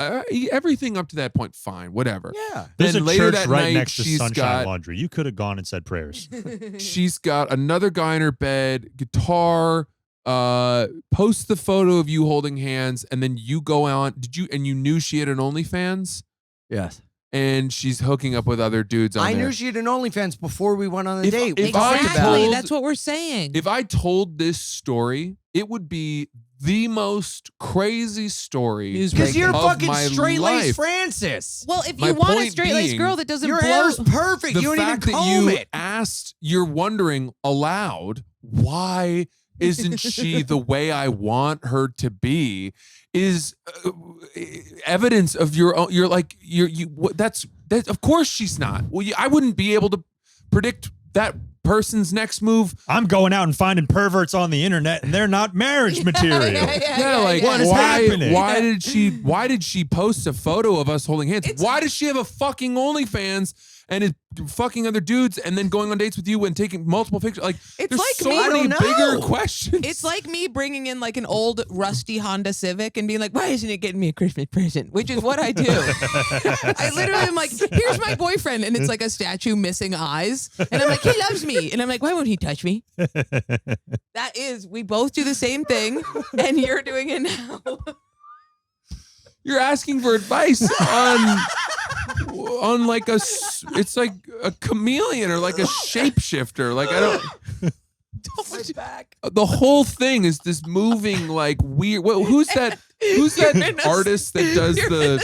everything up to that point, fine, whatever. Yeah. There's Then a later church that right night, next to she's Sunshine got Laundry. You could have gone and said prayers. she's got another guy in her bed, guitar. Post the photo of you holding hands, and then you go out. You knew she had an OnlyFans, Yes. and she's hooking up with other dudes on I there. knew she had an OnlyFans before we went on the If- date. if We talked I about Exactly. it. told- That's what we're saying. If I told this story, it would be the most crazy story Because you're of fucking my straight laced life. Francis. Well, if My you want a point straight laced being, girl that doesn't Your blow, hair's perfect. The You don't even fact that comb you it. asked, you're wondering aloud, why isn't she the way I want her to be? Is evidence of your own. You're like that's of course she's not. Well, I wouldn't be able to predict that person's next move. I'm going out and finding perverts on the internet, and they're not marriage material. Like What is why? happening? Why did she post a photo of us holding hands? Why does she have a fucking OnlyFans and is fucking other dudes and then going on dates with you and taking multiple pictures? Like It's there's like so me- I many don't bigger know. questions. It's like me bringing in like an old rusty Honda Civic and being like, why isn't it getting me a Christmas present? Which is what I do. I literally am like, here's my boyfriend. And it's like a statue missing eyes. And I'm like, he loves me. And I'm like, why won't he touch me? That is, we both do the same thing. And you're doing it now. You're asking for advice on like it's like a chameleon or like a shapeshifter. Like I don't. The whole thing is this moving like weird. Who's that? Who's You're that in a- artist that does You're in the a-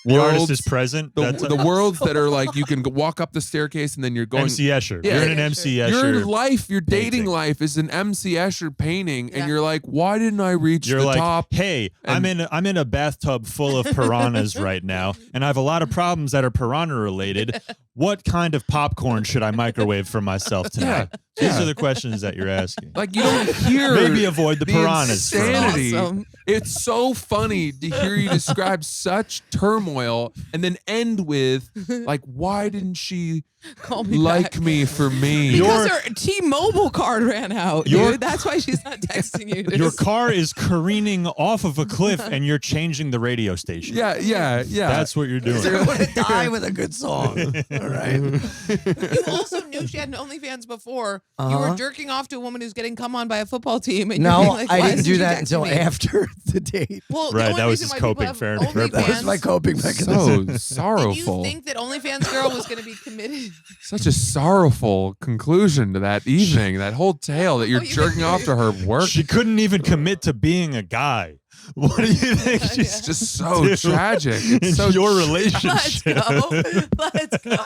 The artist worlds- is present. the, That's the worlds that are like you can walk up the staircase and then you're going. MC Escher. Yeah. You're in an MC Escher. Your life, your dating painting. life is an MC Escher painting, Yeah. and you're like, why didn't I reach You're the like, top? hey, and- I'm in a bathtub full of piranhas right now, and I have a lot of problems that are piranha related. What kind of popcorn should I microwave for myself tonight? These Yeah. are the questions that you're asking. Like you don't hear Maybe avoid the piranhas. for a moment. insanity. Awesome. It's so funny to hear you describe such turmoil and then end with like, why didn't she Call me like back. me for me? Because her T-Mobile card ran out, Your- dude. That's why she's not texting you. Your car is careening off of a cliff, and you're changing the radio station. yeah. That's what you're doing. You're gonna die with a good song. All right. You also knew she had an OnlyFans before. You were Uh-huh. jerking off to a woman who's getting come on by a football team. And you're No, being like, I why didn't isn't do she that texting until me? after the date. Well, Right, the only that was reason his why people coping have fair- That was OnlyFans- my coping mechanism. So Did you sorrowful. think that OnlyFans girl was going to be committed? Such a sorrowful conclusion to that evening, that whole tale that you're Oh, you jerking off to her work. She couldn't even commit to being a guy. What do you think she's It's just so doing tragic. It's in so your Let's relationship? go. Let's go.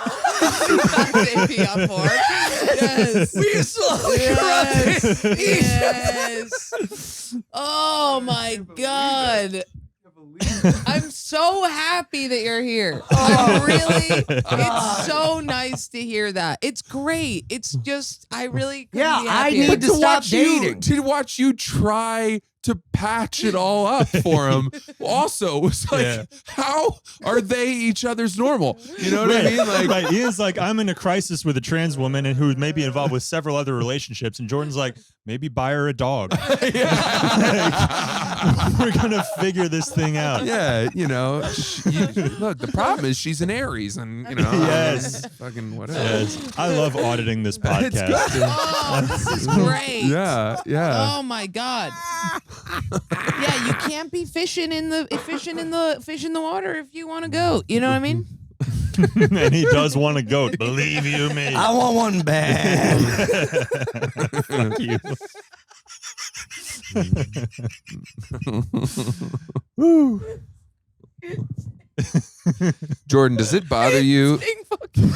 JP on board. Yes. We slowly Yes. Yes. Oh my God. I'm so happy that you're here. I'm really, it's so nice to hear that. It's great. It's just, I really couldn't Yeah, be I happier. need to stop watch dating. to watch you try to patch it all up for him also was like, Yeah. how are they each other's normal? You know what I mean? Like, right. Ian's like, I'm in a crisis with a trans woman and who may be involved with several other relationships. And Jordan's like, maybe buy her a dog. We're gonna figure this thing out. yeah, you know, look, the problem is she's an Aries, and you know, Yes. fucking whatever. Yes. I love auditing this It's podcast. good. Oh, this is great. Yeah, yeah. Oh my God. Yeah, you can't be fishing in the water if you want to go. You know what I mean? And he does want a goat. Believe you me. I want one bad. Fuck you. Jordan, does it bother you? Being fucking-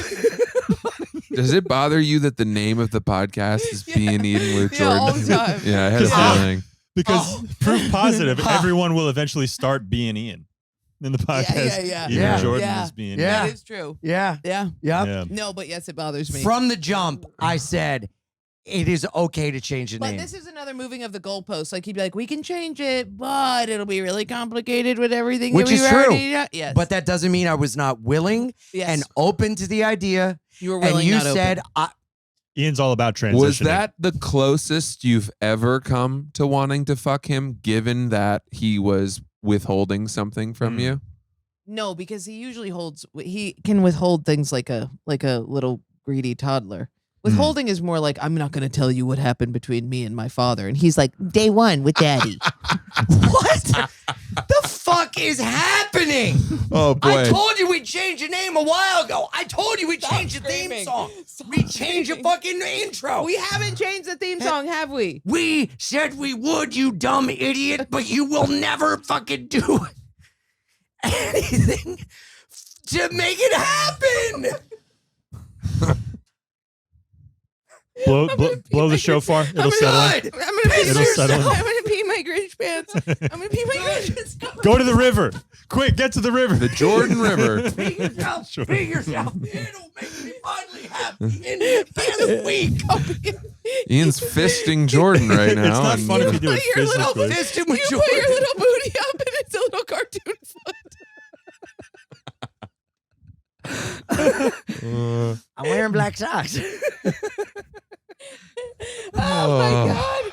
Does it bother you that the name of the podcast is Being Eaten with Yeah, Jordan? all the time. Yeah, I had a Yeah. feeling. Because proof positive, everyone will eventually start being Ian in the podcast. yeah. Even Yeah. Jordan Yeah. is being Yeah. That is true. Yeah. Yeah. Yep. Yeah. No, but yes, it bothers me. From the jump, I said, it is okay to change the But name. this is another moving of the goalposts. Like he'd be like, we can change it, but it'll be really complicated with everything. Which that is we've true. already. Yes. But that doesn't mean I was not willing yes. and open to the idea. you were willing, And you not said, open. Ian's all about transitioning. Was that the closest you've ever come to wanting to fuck him, given that he was withholding something from you? No, because he usually he can withhold things like a little greedy toddler. Withholding is more like, I'm not going to tell you what happened between me and my father. And he's like, day one with daddy. what the fuck is happening? Oh boy. I told you we changed the name a while ago. I told you we changed the theme song. We changed the fucking intro. We haven't changed the theme song, have we? We said we would, you dumb idiot, but you will never fucking do anything to make it happen. blow the shofar? It'll settle in. Good. I'm gonna It'll settle in. I'm gonna pee my Grinch pants. I'm gonna pee my Grinch pants. Go to the river. Quick, get to the river. The Jordan River. Be yourself. Be yourself. It'll make me finally happy in the past week. Ian's fisting Jordan right now. It's not and- fun if you do it Put your little physically. Fisting You with put Jordan. your little booty up and it's a little cartoon foot. I'm wearing black socks. Oh my god.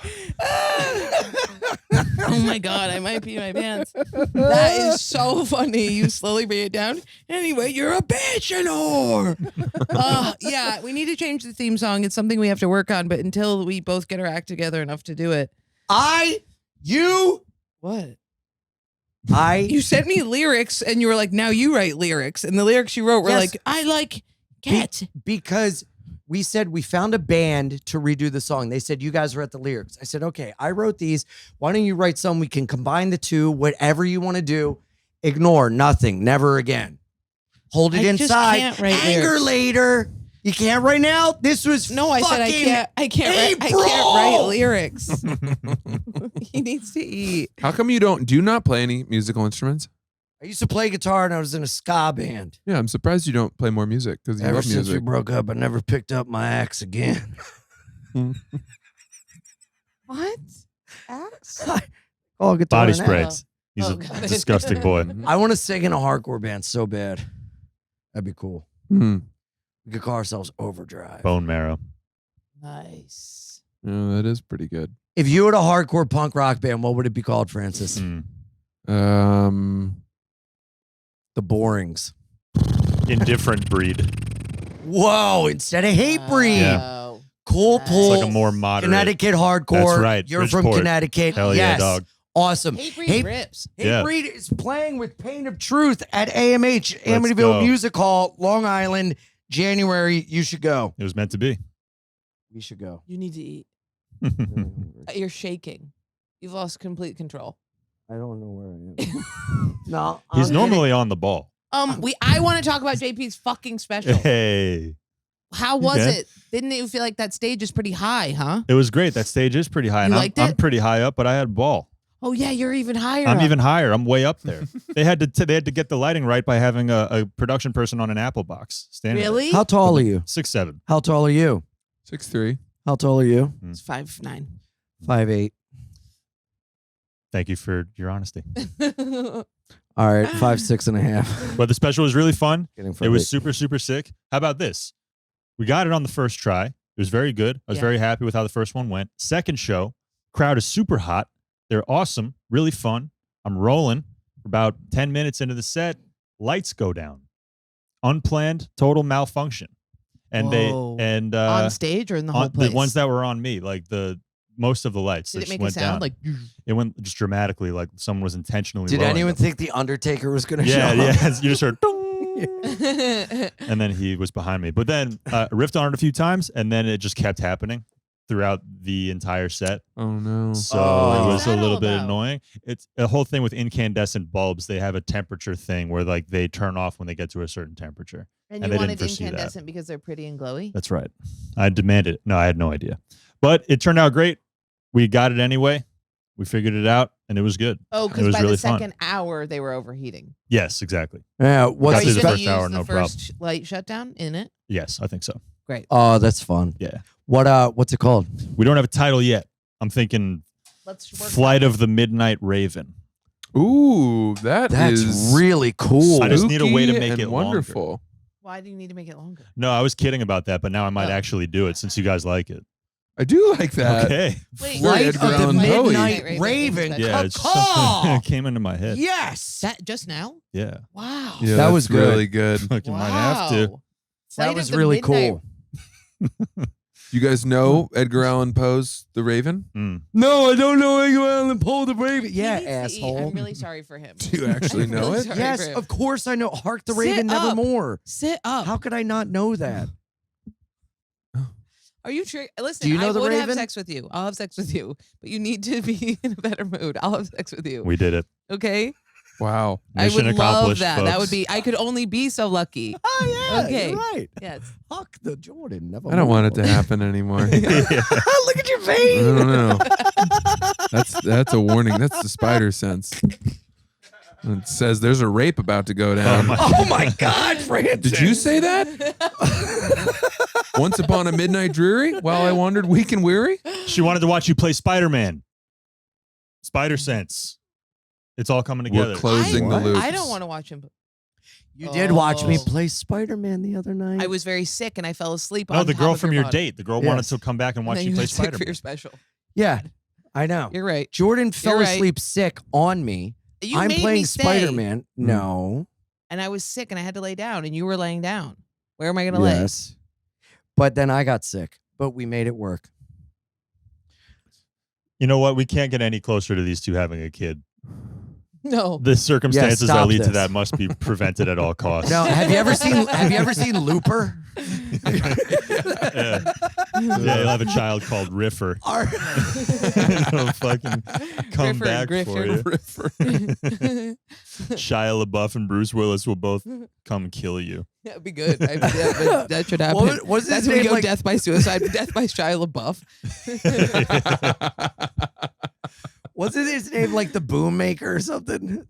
Oh my god, I might pee my pants. That is so funny. You slowly bring it down. Anyway, you're a bitch and whore. Yeah, we need to change the theme song. It's something we have to work on, but until we both get our act together enough to do it. What? You sent me lyrics and you were like, now you write lyrics. And the lyrics you wrote were Yes. like, I like cats. Because we said we found a band to redo the song. They said, you guys wrote the lyrics. I said, okay, I wrote these. Why don't you write some? We can combine the two, whatever you want to do. Ignore, nothing, never again. Hold it I just inside. can't write Anger lyrics. later. You can't right now. This was No, I said I can't write lyrics. He needs to eat. How come you do not play any musical instruments? I used to play guitar and I was in a ska band. Yeah, I'm surprised you don't play more music because you Ever love since we music. broke up, I never picked up my axe again. What? Axe? Oh, guitar Body and axe. sprays. He's Oh, a God. disgusting boy. I want to sing in a hardcore band so bad. That'd be cool. Hmm. We could call ourselves Overdrive. Bone marrow. Nice. Yeah, that is pretty good. If you had a hardcore punk rock band, what would it be called, Francis? Mm. The Borings. Indifferent breed. Whoa, instead of Hate Breed. Wow. Cool Nice. pull. It's like a more moderate. Connecticut hardcore. That's right. You're from Bridgeport. Connecticut. Hell yeah, yes. dog. Awesome. Hate Breed rips. Hate Yeah. Breed is playing with Pain of Truth at AMH, Let's Amityville go. Music Hall, Long Island, January. You should go. It was meant to be. We should go. You need to eat. You're shaking. You've lost complete control. I don't know where I am. No, He's I'm normally on the ball. I want to talk about JP's fucking special. Hey. How was Okay. it? Didn't you feel like that stage is pretty high, huh? It was great. That stage is pretty high. You And liked I'm it? pretty high up, but I had ball. Oh yeah, you're even higher. I'm up. even higher. I'm way up there. They had to get the lighting right by having a production person on an Apple box. Standing there. Really? How tall are you? 6'7". How tall are you? 6'3". How tall are you? It's 5'9". 5'8". Thank you for your honesty. All right, 5'6" and a half. But the special was really fun. Getting It was 5'8". super, super sick. How about this? We got it on the first try. It was very good. I was Yeah. very happy with how the first one went. Second show, crowd is super hot. They're awesome, really fun. I'm rolling. About 10 minutes into the set, lights go down. Unplanned, total malfunction. And Whoa. On stage or in the whole place? the ones that were on me, like most of the lights. Did that it just make a went sound down. like? It went just dramatically, like someone was intentionally. Did lowering anyone them. think the Undertaker was going to Yeah, show up? yeah. You just heard. Dong. And then he was behind me. But then I riffed on it a few times, and then it just kept happening throughout the entire set. Oh no. So Oh. it was What's a that little all bit about? annoying. It's a whole thing with incandescent bulbs. They have a temperature thing where like they turn off when they get to a certain temperature. And And you they didn't wanted foresee that. incandescent because they're pretty and glowy. That's right. I demanded it. No, I had no idea. But it turned out great. We got it anyway. We figured it out, and it was good. Oh, It because was by really the fun. second hour they were overheating. Yes, exactly. Yeah, Got what's Are through you the going the to first use hour, the no first light shutdown in it? Yes, I think so. Great. Oh, that's fun. Yeah. What's it called? We don't have a title yet. I'm thinking Let's work Flight of the Midnight Raven. Ooh, That's is really cool. I just need a way to spooky make and it longer. wonderful. Why do you need to make it longer? No, I was kidding about that, but now I might Oh. actually do it since you guys like it. I do like that. Okay. Wait, Flight Edgar of the Allan Poe. Midnight Raven. Raven. Yeah, it's Caw-caw. something that came into my head. Yes. That just now? Yeah. Wow. Yeah, That that's was good. really good. Fucking might have to. Wow. That Flight was of the really Midnight- cool. You guys know Edgar Allan Poe's The Raven? Mm. No, I don't know Edgar Allan Poe the Raven. He Yeah, needs to eat. asshole. I'm really sorry for him. Do you actually I'm know really it? sorry Yes, for him. of course I know. Hark the Sit Raven up. Nevermore. Sit up. How could I not know that? Are you sure? Listen, Do you know I the would have Raven? sex with you. I'll have sex with you, but you need to be in a better mood. I'll have sex with you. We did it. Okay? Wow. Mission I would love accomplished, that. That would folks. be. I could only be so lucky. Oh yeah. Okay. You're right. Yes. Huck the Jordan Nevermore. I don't want it to happen anymore. Look at your I face. don't know. That's a warning. That's the spider sense. It says there's a rape about to go down. Oh my God, Francis. Did you say that? Once upon a midnight dreary, while I wandered weak and weary. She wanted to watch you play Spider-Man. Spider Sense. It's all coming together. We're closing the What? loop. I don't want to watch him. You did watch me Oh. play Spider-Man the other night. I was very sick and I fell asleep. No, on the top girl of from your body. date. The girl Yes. wanted to come back and And watch then you play got sick for Spider-Man. your special. Yeah, I know. You're right. Jordan fell You're right. asleep sick on me. You I'm made playing me stay, Spider-Man. No. and I was sick and I had to lay down, and you were laying down. Where am I going to lay? Yes. But then I got sick, but we made it work. You know what? We can't get any closer to these two having a kid. No. The circumstances that stop lead to this. that must be prevented at all costs. Now, have you ever seen Looper? Yeah. Yeah, you'll have a child called Riffer. Our- He'll fucking come Riffer and back for you. Grifter. Shia LaBeouf and Bruce Willis will both come kill you. That'd be good. That should happen. what's his That's when we name? go Like, death by suicide. Death by Shia LaBeouf. wasn't his name like the Boom Maker or something?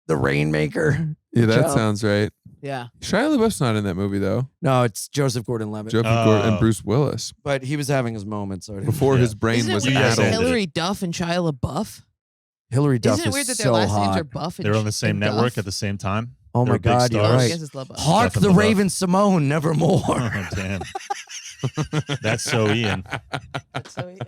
The Rainmaker? Yeah, that Joe. sounds right. Yeah. Shia LaBeouf's not in that movie though. No, it's Joseph Gordon-Levitt. Jeffrey Gordon and Oh. Bruce Willis But he was having his moments. already. before Yeah. his brain Isn't it was weird You guys that ended addled. it. Hillary Duff and Shia LaBeouf? Hillary Duff Isn't it is weird that their so last names hot. are Buff and They're on the same and network Duff? at the same time. Oh They're my big God, you're stars. I right. guess it's LaBeouf. Hark Duff the and LaBeouf. Raven Simone, nevermore. Oh, damn. That's so Ian. That's so Ian.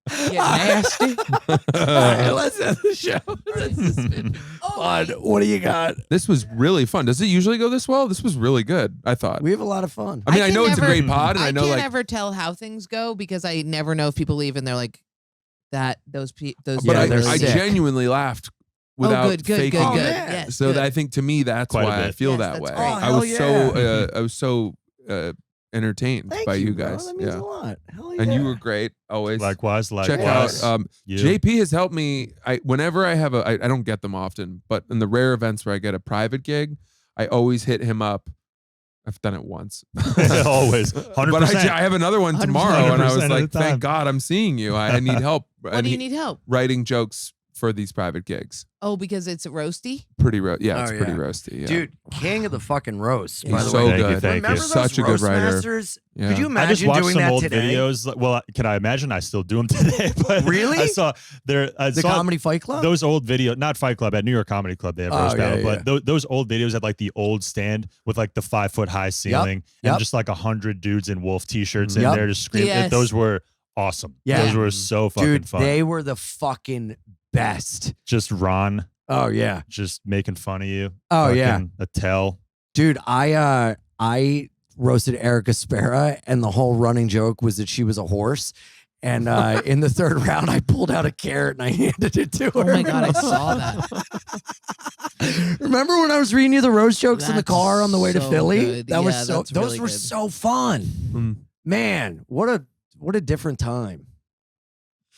Get nasty. All right, let's end the show. This has been fun. What do you got? This was really fun. Does it usually go this well? This was really good, I thought. We have a lot of fun. I mean, I can know it's a never- great pod, and I know can't like ever tell how things go because I never know if people leave and they're like that. Those but Yeah, they're I sick. genuinely laughed without good, good, faking good, Oh, good. it. yeah. Yes, So good. that I think to me that's Quite a why I bit. feel Yes, that that's way. great. Oh, I hell was so entertained Thank by you bro. guys. That means Yeah. a lot. Hell yeah. And you were great always. Likewise. Check out You. JP has helped me. Whenever I have I don't get them often, but in the rare events where I get a private gig, I always hit him up. I've done it once. Always. 100%. But I have another one 100%. tomorrow, and I was 100% of like, the time. "Thank God I'm seeing you. I need help." What do you need help? Writing jokes for these private gigs. Oh, because it's roasty. Pretty yeah, it's Oh, pretty yeah. roasty. Yeah. Dude, king of the fucking roast, Yeah. by He's the so way. Thank you, good. thank Remember you. those Such a good writer. Roastmasters? Yeah. Could you I just imagine watched doing some that old today? videos. Well, can I imagine? I still do them today. But Really? I saw there. I The saw Comedy Fight Club? those old videos. Not Fight Club at New York Comedy Club. They have Oh, roast yeah, battle. yeah. But those old videos had like the old stand with like the 5-foot high ceiling yep. and just like 100 dudes in wolf t-shirts in Yep. there just screaming. Yes. Those were awesome. Yeah. Those were so fucking Dude, fun. they were the fucking best. Just Ron Oh, yeah. just making fun of you. Oh, yeah. Fucking Attell. Dude, I roasted Erica Spera, and the whole running joke was that she was a horse. And in the third round, I pulled out a carrot and I handed it to her. Oh my God, I saw that. Remember when I was reading you the roast jokes in the That's so on the way to so Philly? good. That was Yeah, so. that's Those really were good. so fun. Mm. Man, what a different time.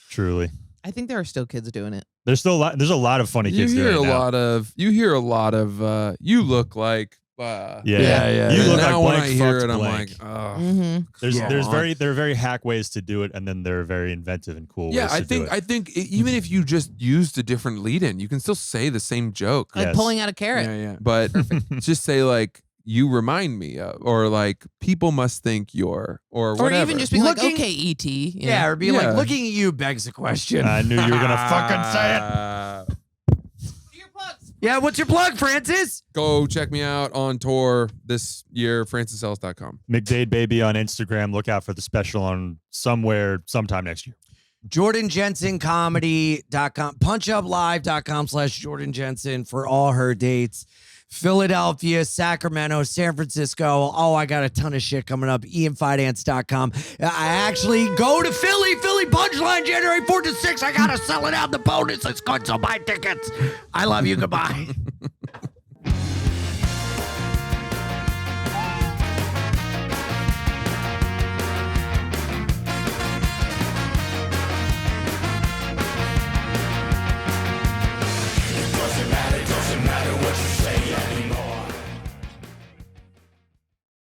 Truly. I think there are still kids doing it. There's a lot of funny You kids hear doing a it now. lot of. You hear a lot of. You look like. Yeah. Yeah. You And look now like when blank I hear fucked it, I'm blank. like, oh. Mm-hmm. Yeah. There are very hack ways to do it, and then there are very inventive and cool Yeah, ways to do it. I think even if you just used a different lead in, you can still say the same joke. Like Yes. pulling out a carrot. Yeah. But just say like, you remind me of, or like people must think you're, or whatever. Or even just be like, Looking- okay, ET. you Yeah, know? or be Yeah. like, looking at you begs a question. I knew you were gonna fucking say it. Yeah, what's your plug, Francis? Go check me out on tour this year, francisellis.com. McDade Baby on Instagram. Look out for the special on somewhere, sometime next year. JordanJensenComedy.com, punchuplive.com/Jordan Jensen for all her dates. Philadelphia, Sacramento, San Francisco. Oh, I got a ton of shit coming up. IanFinance.com. I actually go to Philly Punchline January 4th to 6th. I got to sell it out. The bonus is good, so buy tickets. I love you. Goodbye.